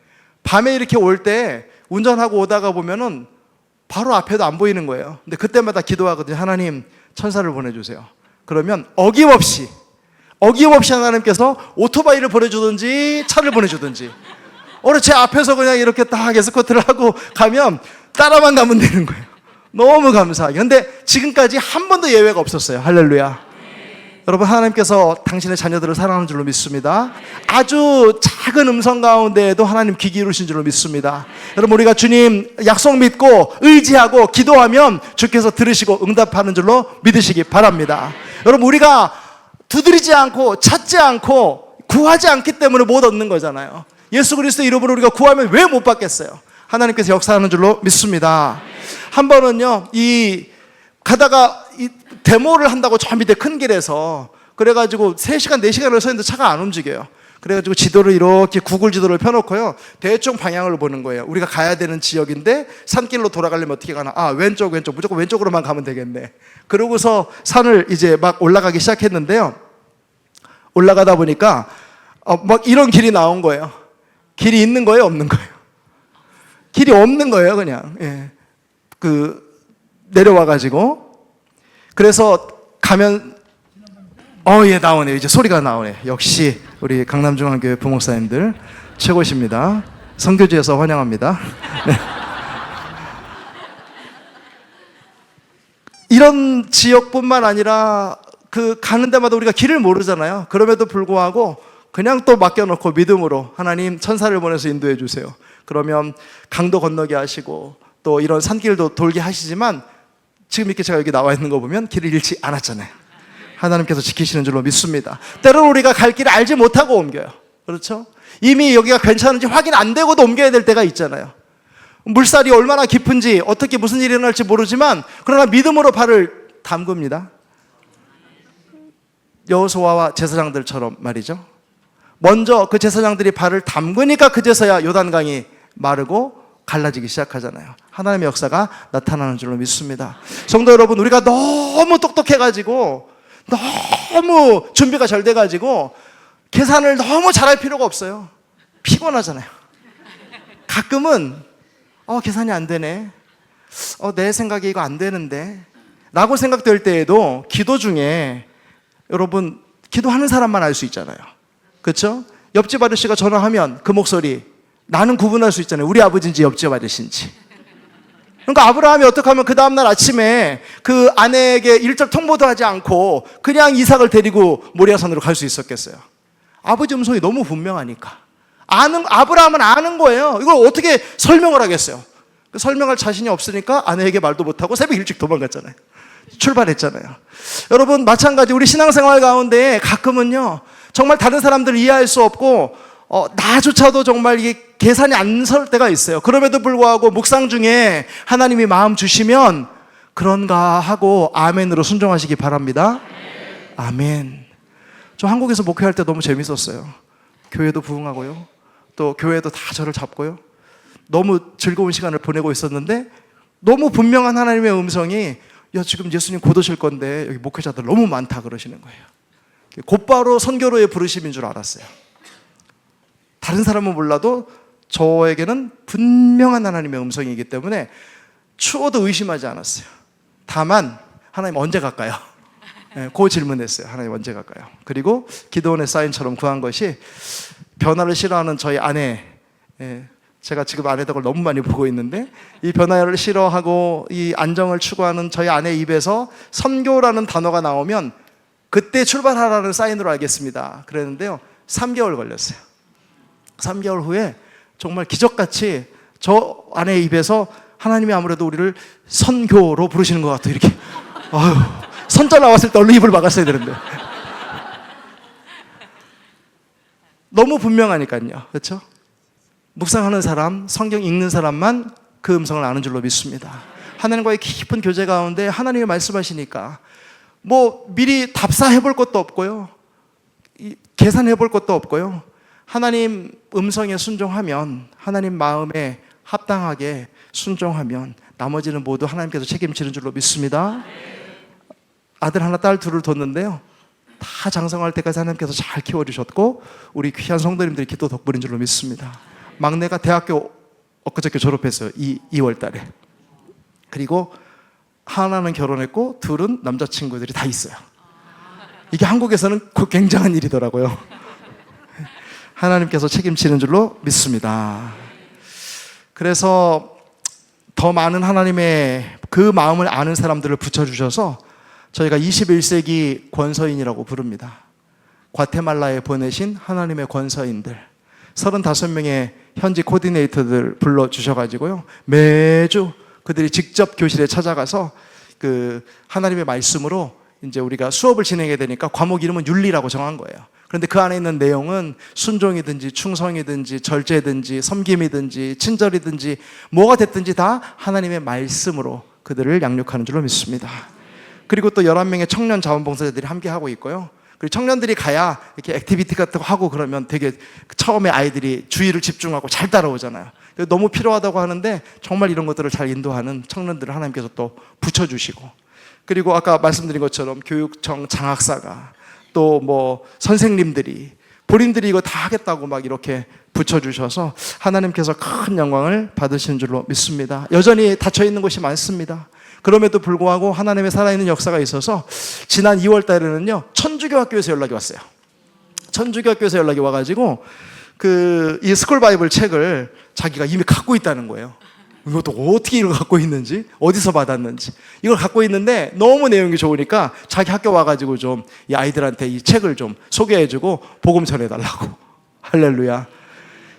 이렇게 올 때 운전하고 오다가 보면은 바로 앞에도 안 보이는 거예요. 근데 그때마다 기도하거든요. 하나님, 천사를 보내주세요. 그러면 어김없이 하나님께서 오토바이를 보내주든지 차를 보내주든지, 제 앞에서 그냥 이렇게 딱 에스코트를 하고 가면 따라만 가면 되는 거예요. 너무 감사하게. 근데 지금까지 한 번도 예외가 없었어요. 할렐루야. 여러분, 하나님께서 당신의 자녀들을 사랑하는 줄로 믿습니다. 아주 작은 음성 가운데에도 하나님 귀 기울이신 줄로 믿습니다. 여러분, 우리가 주님 약속 믿고 의지하고 기도하면 주께서 들으시고 응답하는 줄로 믿으시기 바랍니다. 여러분, 우리가 두드리지 않고 찾지 않고 구하지 않기 때문에 못 얻는 거잖아요. 예수 그리스도의 이름으로 우리가 구하면 왜 못 받겠어요? 하나님께서 역사하는 줄로 믿습니다. 한 번은요, 가다가 데모를 한다고 저 밑에 큰 길에서 그래가지고 3시간, 4시간을 서 있는데 차가 안 움직여요. 그래가지고 지도를 이렇게 구글 지도를 펴놓고요, 대충 방향을 보는 거예요. 우리가 가야 되는 지역인데 산길로 돌아가려면 어떻게 가나? 왼쪽 무조건 왼쪽으로만 가면 되겠네. 그러고서 산을 이제 막 올라가기 시작했는데요, 올라가다 보니까 막 이런 길이 나온 거예요. 길이 있는 거예요, 없는 거예요? 길이 없는 거예요, 그냥. 예. 내려와가지고. 그래서 가면, 예, 나오네요. 이제 소리가 나오네. 역시 우리 강남중앙교회 부목사님들 최고십니다. 선교지에서 환영합니다. 네. 이런 지역뿐만 아니라 가는 데마다 우리가 길을 모르잖아요. 그럼에도 불구하고 그냥 또 맡겨놓고 믿음으로 하나님 천사를 보내서 인도해 주세요. 그러면 강도 건너게 하시고 또 이런 산길도 돌게 하시지만 지금 이렇게 제가 여기 나와 있는 거 보면 길을 잃지 않았잖아요. 하나님께서 지키시는 줄로 믿습니다. 때로는 우리가 갈 길을 알지 못하고 옮겨요. 그렇죠? 이미 여기가 괜찮은지 확인 안 되고도 옮겨야 될 때가 있잖아요. 물살이 얼마나 깊은지 어떻게 무슨 일이 일어날지 모르지만 그러나 믿음으로 발을 담급니다. 여호수아와 제사장들처럼 말이죠. 먼저 그 제사장들이 발을 담그니까 그제서야 요단강이 마르고 갈라지기 시작하잖아요. 하나님의 역사가 나타나는 줄로 믿습니다. 성도 여러분, 우리가 너무 똑똑해가지고 너무 준비가 잘 돼가지고 계산을 너무 잘할 필요가 없어요. 피곤하잖아요. 가끔은 계산이 안 되네, 내 생각에 이거 안 되는데 라고 생각될 때에도 기도 중에 여러분, 기도하는 사람만 알 수 있잖아요. 그렇죠? 옆집 아저씨가 전화하면 그 목소리 나는 구분할 수 있잖아요. 우리 아버지인지 옆집 아저씨인지. 그러니까 아브라함이 어떻게 하면 그 다음날 아침에 그 아내에게 일절 통보도 하지 않고 그냥 이삭을 데리고 모리아산으로 갈 수 있었겠어요? 아버지 음성이 너무 분명하니까. 아브라함은 아는 거예요. 이걸 어떻게 설명을 하겠어요? 설명할 자신이 없으니까 아내에게 말도 못하고 새벽 일찍 도망갔잖아요. 출발했잖아요. 여러분, 마찬가지 우리 신앙생활 가운데 가끔은요, 정말 다른 사람들을 이해할 수 없고 나조차도 정말 이게 계산이 안 설 때가 있어요. 그럼에도 불구하고 묵상 중에 하나님이 마음 주시면 그런가 하고 아멘으로 순종하시기 바랍니다. 아멘. 저 한국에서 목회할 때 너무 재밌었어요. 교회도 부흥하고요, 또 교회도 다 저를 잡고요, 너무 즐거운 시간을 보내고 있었는데 너무 분명한 하나님의 음성이 지금 예수님 곧 오실 건데 여기 목회자들 너무 많다 그러시는 거예요. 곧바로 선교로의 부르심인 줄 알았어요. 다른 사람은 몰라도 저에게는 분명한 하나님의 음성이기 때문에 추워도 의심하지 않았어요. 다만 하나님 언제 갈까요? 그 질문했어요. 하나님 언제 갈까요? 그리고 기도원의 사인처럼 구한 것이 변화를 싫어하는 저희 아내, 제가 지금 아내 덕을 너무 많이 보고 있는데 이 변화를 싫어하고 이 안정을 추구하는 저희 아내 입에서 선교라는 단어가 나오면 그때 출발하라는 사인으로 알겠습니다. 그랬는데요, 3개월 걸렸어요. 3개월 후에 정말 기적같이 저 아내의 입에서 하나님이 아무래도 우리를 선교로 부르시는 것 같아요. 이렇게 선자 나왔을 때 얼른 입을 막았어야 되는데 너무 분명하니까요. 그렇죠? 묵상하는 사람, 성경 읽는 사람만 그 음성을 아는 줄로 믿습니다. 하나님과의 깊은 교제 가운데 하나님이 말씀하시니까 미리 답사해 볼 것도 없고요, 계산해 볼 것도 없고요, 하나님 음성에 순종하면, 하나님 마음에 합당하게 순종하면 나머지는 모두 하나님께서 책임지는 줄로 믿습니다. 아들 하나, 딸 둘을 뒀는데요, 다 장성할 때까지 하나님께서 잘 키워주셨고 우리 귀한 성도님들이 기도 덕분인 줄로 믿습니다. 막내가 대학교 엊그저께 졸업했어요. 2월 달에. 그리고 하나는 결혼했고 둘은 남자친구들이 다 있어요. 이게 한국에서는 굉장한 일이더라고요. 하나님께서 책임지는 줄로 믿습니다. 그래서 더 많은 하나님의 그 마음을 아는 사람들을 붙여주셔서 저희가 21세기 권서인이라고 부릅니다. 과테말라에 보내신 하나님의 권서인들 35명의 현지 코디네이터들 불러주셔가지고요, 매주 그들이 직접 교실에 찾아가서 그 하나님의 말씀으로 이제 우리가 수업을 진행해야 되니까 과목 이름은 윤리라고 정한 거예요. 그런데 그 안에 있는 내용은 순종이든지 충성이든지 절제든지 섬김이든지 친절이든지 뭐가 됐든지 다 하나님의 말씀으로 그들을 양육하는 줄로 믿습니다. 그리고 또 11명의 청년 자원봉사자들이 함께 하고 있고요, 그리고 청년들이 가야 이렇게 액티비티 같은 거 하고 그러면 되게 처음에 아이들이 주의를 집중하고 잘 따라오잖아요. 너무 필요하다고 하는데 정말 이런 것들을 잘 인도하는 청년들을 하나님께서 또 붙여주시고, 그리고 아까 말씀드린 것처럼 교육청 장학사가 또 뭐 선생님들이 본인들이 이거 다 하겠다고 막 이렇게 붙여주셔서 하나님께서 큰 영광을 받으시는 줄로 믿습니다. 여전히 닫혀있는 곳이 많습니다. 그럼에도 불구하고 하나님의 살아있는 역사가 있어서 지난 2월 달에는요, 천주교학교에서 연락이 왔어요. 천주교학교에서 연락이 와가지고 이 스쿨 바이블 책을 자기가 이미 갖고 있다는 거예요. 이것도 어떻게 이걸 갖고 있는지, 어디서 받았는지 이걸 갖고 있는데 너무 내용이 좋으니까 자기 학교 와가지고 좀 이 아이들한테 이 책을 좀 소개해주고 복음 전해달라고. 할렐루야.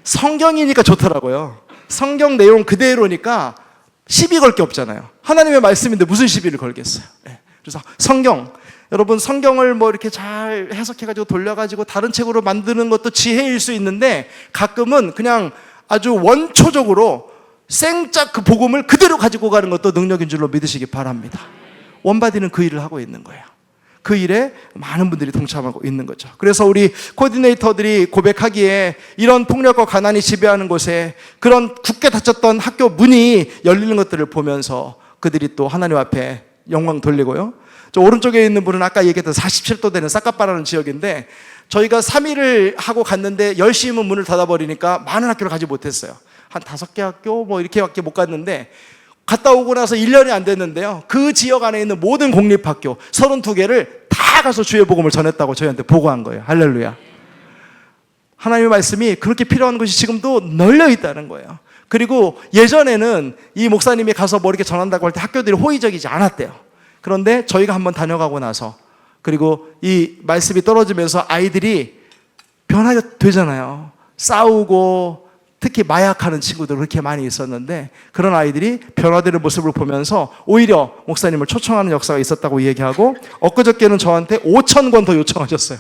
성경이니까 좋더라고요. 성경 내용 그대로니까 시비 걸 게 없잖아요. 하나님의 말씀인데 무슨 시비를 걸겠어요. 그래서 성경, 여러분 성경을 뭐 이렇게 잘 해석해가지고 돌려가지고 다른 책으로 만드는 것도 지혜일 수 있는데 가끔은 그냥 아주 원초적으로 생짝 그 복음을 그대로 가지고 가는 것도 능력인 줄로 믿으시기 바랍니다. 원바디는 그 일을 하고 있는 거예요. 그 일에 많은 분들이 동참하고 있는 거죠. 그래서 우리 코디네이터들이 고백하기에 이런 폭력과 가난이 지배하는 곳에 그런 굳게 닫혔던 학교 문이 열리는 것들을 보면서 그들이 또 하나님 앞에 영광 돌리고요. 저 오른쪽에 있는 분은 아까 얘기했던 47도 되는 사카파라는 지역인데 저희가 3일을 하고 갔는데 10시면 문을 닫아버리니까 많은 학교를 가지 못했어요. 한 5개 학교 뭐 이렇게밖에 못 갔는데 갔다 오고 나서 1년이 안 됐는데요, 그 지역 안에 있는 모든 공립학교 32개를 다 가서 주의 복음을 전했다고 저희한테 보고한 거예요. 할렐루야. 하나님의 말씀이 그렇게 필요한 것이 지금도 널려 있다는 거예요. 그리고 예전에는 이 목사님이 가서 뭐 이렇게 전한다고 할 때 학교들이 호의적이지 않았대요. 그런데 저희가 한번 다녀가고 나서, 그리고 이 말씀이 떨어지면서 아이들이 변화가 되잖아요. 싸우고 특히 마약하는 친구들 그렇게 많이 있었는데 그런 아이들이 변화되는 모습을 보면서 오히려 목사님을 초청하는 역사가 있었다고 얘기하고, 엊그저께는 저한테 5,000권 더 요청하셨어요.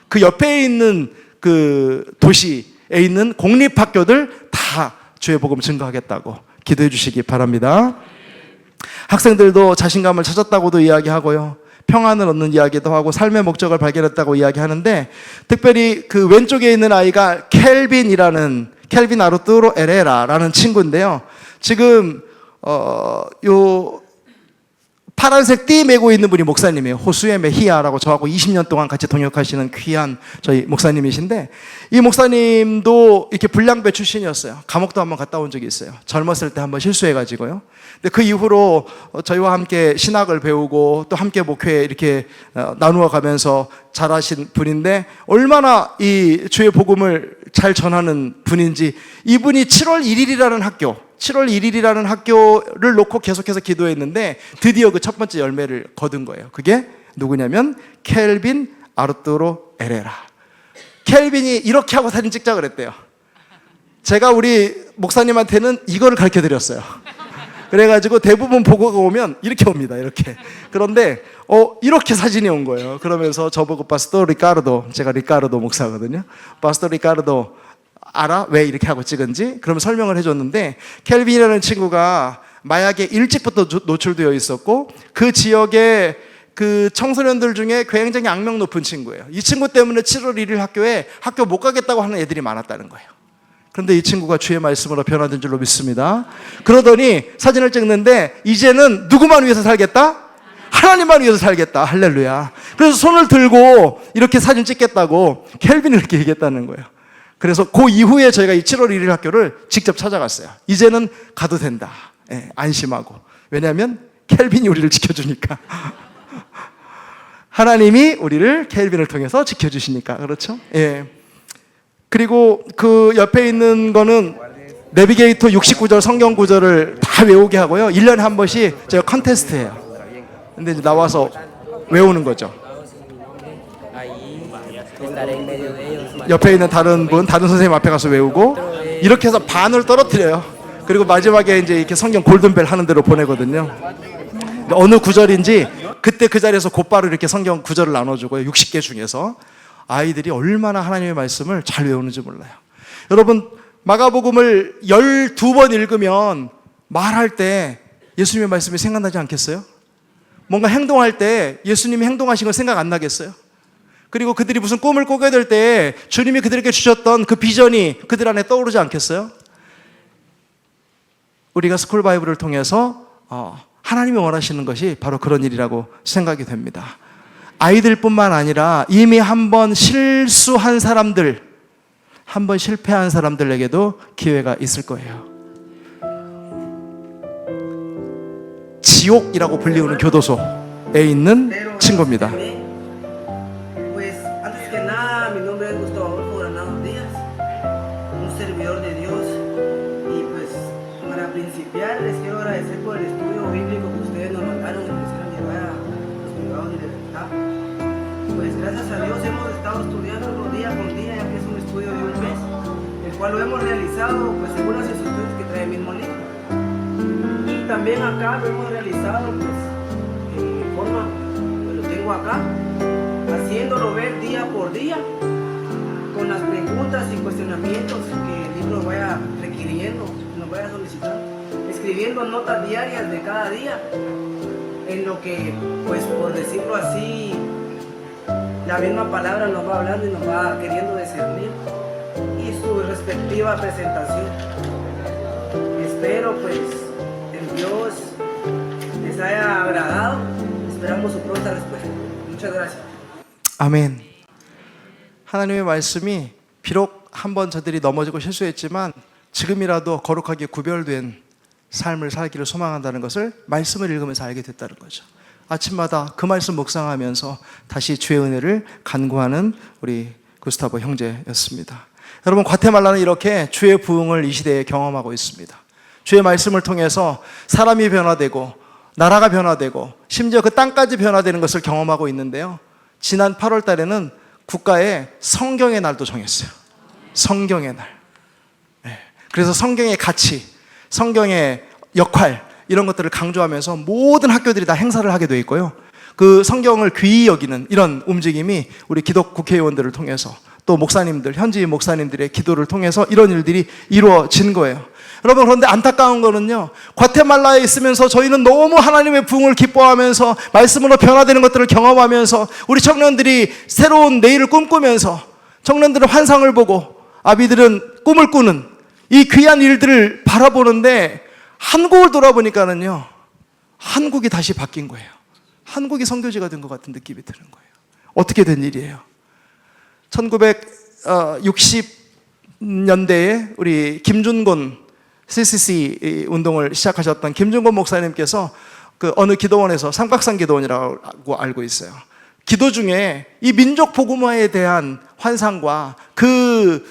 그 옆에 있는 그 도시에 있는 공립학교들 다 주의 복음 증거하겠다고 기도해 주시기 바랍니다. 학생들도 자신감을 찾았다고도 이야기하고요, 평안을 얻는 이야기도 하고 삶의 목적을 발견했다고 이야기하는데, 특별히 그 왼쪽에 있는 아이가 켈빈 아르투로 에레라라는 친구인데요. 지금 요 파란색 띠 메고 있는 분이 목사님이에요. 호수에 메히아라고 저하고 20년 동안 같이 동역하시는 귀한 저희 목사님이신데, 이 목사님도 이렇게 불량배 출신이었어요. 감옥도 한번 갔다 온 적이 있어요. 젊었을 때 한번 실수해가지고요. 근데 그 이후로 저희와 함께 신학을 배우고 또 함께 목회 이렇게 나누어 가면서 잘하신 분인데, 얼마나 이 주의 복음을 잘 전하는 분인지, 이분이 7월 1일이라는 학교를 놓고 계속해서 기도했는데 드디어 그 첫 번째 열매를 거둔 거예요. 그게 누구냐면 켈빈 아르투로 에레라. 켈빈이 이렇게 하고 사진 찍자 그랬대요. 제가 우리 목사님한테는 이거를 가르쳐 드렸어요. 그래가지고 대부분 보고가 오면 이렇게 옵니다. 이렇게. 그런데 이렇게 사진이 온 거예요. 그러면서 저보고 파스토 리카르도, 제가 리카르도 목사거든요. 파스토 리카르도 알아? 왜 이렇게 하고 찍은지? 그러면 설명을 해줬는데, 켈빈이라는 친구가 마약에 일찍부터 노출되어 있었고 그 지역의 그 청소년들 중에 굉장히 악명 높은 친구예요. 이 친구 때문에 7월 1일 학교 못 가겠다고 하는 애들이 많았다는 거예요. 그런데 이 친구가 주의 말씀으로 변화된 줄로 믿습니다. 그러더니 사진을 찍는데 이제는 누구만 위해서 살겠다? 하나님만 위해서 살겠다. 할렐루야. 그래서 손을 들고 이렇게 사진 찍겠다고 켈빈이 이렇게 얘기했다는 거예요. 그래서 그 이후에 저희가 이 7월 1일 학교를 직접 찾아갔어요. 이제는 가도 된다. 안심하고. 왜냐하면 켈빈이 우리를 지켜주니까. 하나님이 우리를 켈빈을 통해서 지켜주시니까. 그렇죠? 예. 그리고 그 옆에 있는 거는 내비게이터 69절 성경 구절을 다 외우게 하고요. 1년에 한 번씩 저희가 컨테스트해요. 근데 이제 나와서 외우는 거죠. 옆에 있는 다른 선생님 앞에 가서 외우고, 이렇게 해서 반을 떨어뜨려요. 그리고 마지막에 이제 이렇게 성경 골든벨 하는 대로 보내거든요. 어느 구절인지 그때 그 자리에서 곧바로 이렇게 성경 구절을 나눠주고요. 60개 중에서. 아이들이 얼마나 하나님의 말씀을 잘 외우는지 몰라요. 여러분, 마가복음을 12번 읽으면 말할 때 예수님의 말씀이 생각나지 않겠어요? 뭔가 행동할 때 예수님이 행동하신 거 생각 안 나겠어요? 그리고 그들이 무슨 꿈을 꾸게 될 때 주님이 그들에게 주셨던 그 비전이 그들 안에 떠오르지 않겠어요? 우리가 스쿨 바이블을 통해서 하나님이 원하시는 것이 바로 그런 일이라고 생각이 됩니다. 아이들뿐만 아니라 이미 한번 실수한 사람들, 한번 실패한 사람들에게도 기회가 있을 거예요. 지옥이라고 불리우는 교도소에 있는 친구입니다. Pues antes que nada, mi nombre es Gustavo Adolfo Granados Díaz, un servidor de Dios. Y pues para principiar les quiero agradecer por el estudio bíblico que ustedes nos mandaron y nos hicieron llevar a los privados de libertad. Pues gracias a Dios hemos estado estudiando día con día, ya que es un estudio de un mes, el cual lo hemos realizado pues según las instrucciones que trae el mismo libro. Y también acá lo hemos realizado pues en mi forma, pues lo tengo acá, haciéndolo ver día por día, con las preguntas y cuestionamientos que el libro vaya requiriendo, nos vaya solicitando, escribiendo notas diarias de cada día, en lo que, pues por decirlo así, la misma palabra nos va hablando y nos va queriendo discernir, y su respectiva presentación. Espero pues en Dios les haya agradado, esperamos su pronta respuesta. Muchas gracias. 아멘. 하나님의 말씀이 비록 한번 저들이 넘어지고 실수했지만 지금이라도 거룩하게 구별된 삶을 살기를 소망한다는 것을 말씀을 읽으면서 알게 됐다는 거죠. 아침마다 그 말씀 묵상하면서 다시 주의 은혜를 간구하는 우리 구스타보 형제였습니다. 여러분, 과테말라는 이렇게 주의 부흥을 이 시대에 경험하고 있습니다. 주의 말씀을 통해서 사람이 변화되고 나라가 변화되고 심지어 그 땅까지 변화되는 것을 경험하고 있는데요. 지난 8월 달에는 국가에 성경의 날도 정했어요. 성경의 날. 그래서 성경의 가치, 성경의 역할, 이런 것들을 강조하면서 모든 학교들이 다 행사를 하게 되어 있고요. 그 성경을 귀히 여기는 이런 움직임이 우리 기독 국회의원들을 통해서 또 목사님들, 현지인 목사님들의 기도를 통해서 이런 일들이 이루어진 거예요. 여러분, 그런데 안타까운 거는요, 과테말라에 있으면서 저희는 너무 하나님의 부흥을 기뻐하면서 말씀으로 변화되는 것들을 경험하면서 우리 청년들이 새로운 내일을 꿈꾸면서 청년들은 환상을 보고 아비들은 꿈을 꾸는 이 귀한 일들을 바라보는데 한국을 돌아보니까는요, 한국이 다시 바뀐 거예요. 한국이 선교지가 된 것 같은 느낌이 드는 거예요. 어떻게 된 일이에요? 1960년대에 우리 김준곤 CCC 운동을 시작하셨던 김준곤 목사님께서 그 어느 기도원에서 삼각산 기도원이라고 알고 있어요. 기도 중에 이 민족 복음화에 대한 환상과 그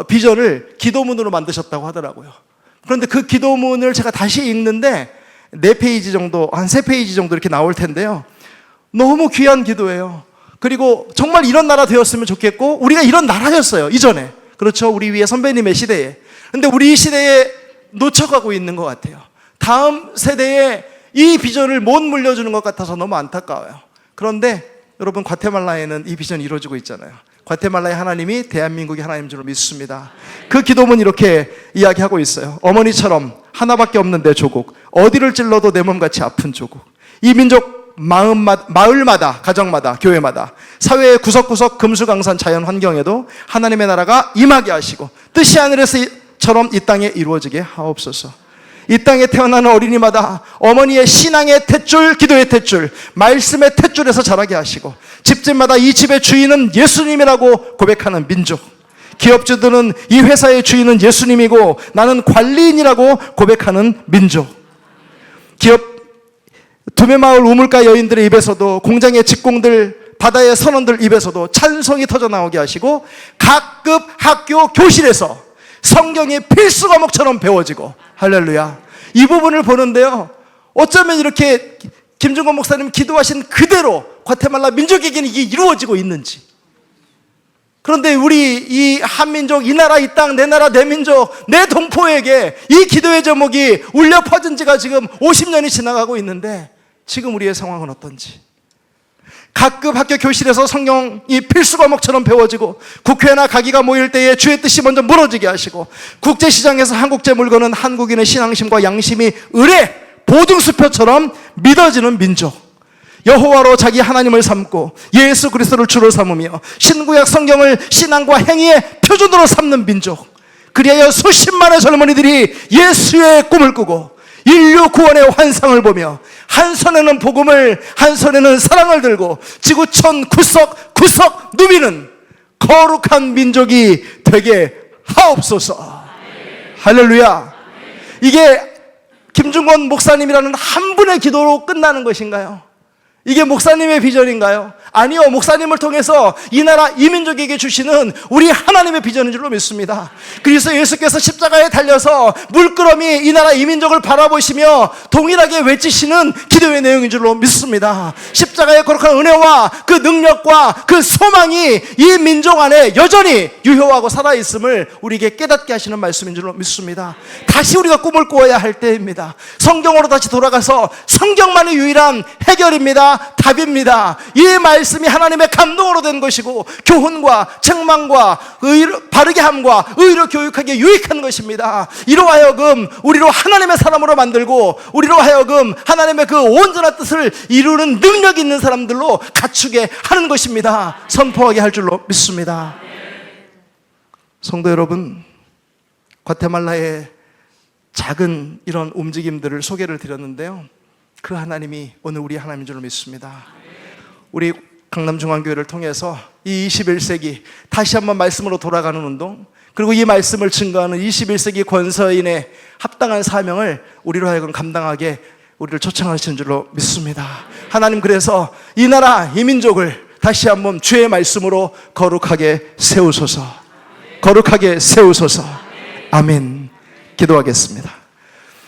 비전을 기도문으로 만드셨다고 하더라고요. 그런데 그 기도문을 제가 다시 읽는데 4페이지 정도, 한 3페이지 정도 이렇게 나올 텐데요. 너무 귀한 기도예요. 그리고 정말 이런 나라 되었으면 좋겠고 우리가 이런 나라였어요, 이전에. 그렇죠, 우리 위에 선배님의 시대에. 근데 우리 시대에 놓쳐가고 있는 것 같아요. 다음 세대에 이 비전을 못 물려주는 것 같아서 너무 안타까워요. 그런데 여러분, 과테말라에는 이 비전이 이루어지고 있잖아요. 과테말라의 하나님이 대한민국의 하나님인 줄 믿습니다. 그 기도문 이렇게 이야기하고 있어요. 어머니처럼 하나밖에 없는 내 조국, 어디를 찔러도 내 몸같이 아픈 조국. 이 민족 마을마다, 가정마다, 교회마다, 사회의 구석구석 금수강산 자연 환경에도 하나님의 나라가 임하게 하시고 뜻이 하늘에서처럼 이 땅에 이루어지게 하옵소서. 이 땅에 태어나는 어린이마다 어머니의 신앙의 탯줄, 기도의 탯줄, 말씀의 탯줄에서 자라게 하시고 집집마다 이 집의 주인은 예수님이라고 고백하는 민족, 기업주들은 이 회사의 주인은 예수님이고 나는 관리인이라고 고백하는 민족, 기업 두메마을 우물가 여인들의 입에서도, 공장의 직공들, 바다의 선원들 입에서도 찬송이 터져나오게 하시고 각급 학교 교실에서 성경이 필수 과목처럼 배워지고, 할렐루야. 이 부분을 보는데요, 어쩌면 이렇게 김준건 목사님 기도하신 그대로 과테말라 민족에게는 이게 이루어지고 있는지. 그런데 우리 이 한민족, 이 나라, 이 땅, 내 나라, 내 민족, 내 동포에게 이 기도의 제목이 울려 퍼진 지가 지금 50년이 지나가고 있는데 지금 우리의 상황은 어떤지. 각급 학교 교실에서 성경이 필수 과목처럼 배워지고 국회나 가기가 모일 때에 주의 뜻이 먼저 무너지게 하시고 국제시장에서 한국제 물건은 한국인의 신앙심과 양심이 을의 보증수표처럼 믿어지는 민족. 여호와로 자기 하나님을 삼고 예수 그리스도를 주로 삼으며 신구약 성경을 신앙과 행위의 표준으로 삼는 민족, 그리하여 수십만의 젊은이들이 예수의 꿈을 꾸고 인류 구원의 환상을 보며 한 손에는 복음을, 한 손에는 사랑을 들고 지구촌 구석구석 누비는 거룩한 민족이 되게 하옵소서. 할렐루야. 이게 김중권 목사님이라는 한 분의 기도로 끝나는 것인가요? 이게 목사님의 비전인가요? 아니요, 목사님을 통해서 이 나라 이 민족에게 주시는 우리 하나님의 비전인 줄로 믿습니다. 그래서 예수께서 십자가에 달려서 물끄러미 이 나라 이 민족을 바라보시며 동일하게 외치시는 기도의 내용인 줄로 믿습니다. 십자가의 거룩한 은혜와 그 능력과 그 소망이 이 민족 안에 여전히 유효하고 살아있음을 우리에게 깨닫게 하시는 말씀인 줄로 믿습니다. 다시 우리가 꿈을 꾸어야 할 때입니다. 성경으로 다시 돌아가서 성경만이 유일한 해결입니다. 답입니다. 이 말씀이 하나님의 감동으로 된 것이고 교훈과 책망과 바르게 함과 의로 교육하기에 유익한 것입니다. 이로 하여금 우리로 하나님의 사람으로 만들고 우리로 하여금 하나님의 그 온전한 뜻을 이루는 능력이 있는 사람들로 갖추게 하는 것입니다. 선포하게 할 줄로 믿습니다. 성도 여러분, 과테말라의 작은 이런 움직임들을 소개를 드렸는데요, 그 하나님이 오늘 우리 하나님인 줄로 믿습니다. 우리 강남중앙교회를 통해서 이 21세기 다시 한번 말씀으로 돌아가는 운동, 그리고 이 말씀을 증거하는 21세기 권서인의 합당한 사명을 우리로 하여금 감당하게 우리를 초청하시는 줄로 믿습니다. 하나님, 그래서 이 나라 이 민족을 다시 한번 주의 말씀으로 거룩하게 세우소서. 거룩하게 세우소서. 아멘. 기도하겠습니다.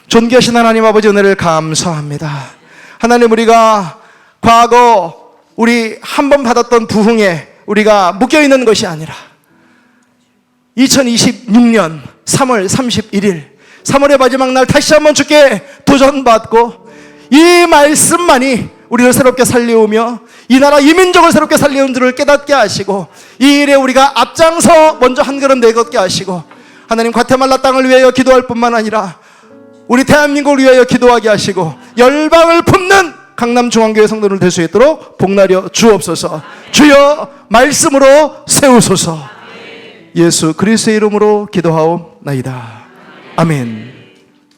존귀하신 하나님 아버지, 은혜를 감사합니다. 하나님, 우리가 과거 우리 한 번 받았던 부흥에 우리가 묶여있는 것이 아니라 2026년 3월 31일 3월의 마지막 날 다시 한번 주께 도전받고 이 말씀만이 우리를 새롭게 살리우며 이 나라 이 민족을 새롭게 살리는 줄을 깨닫게 하시고 이 일에 우리가 앞장서 먼저 한 걸음 내걷게 하시고, 하나님, 과테말라 땅을 위하여 기도할 뿐만 아니라 우리 대한민국을 위하여 기도하게 하시고 열방을 품는 강남중앙교회 성도를 될 수 있도록 복나려 주옵소서. 주여 말씀으로 세우소서. 예수 그리스도의 이름으로 기도하옵나이다. 아멘.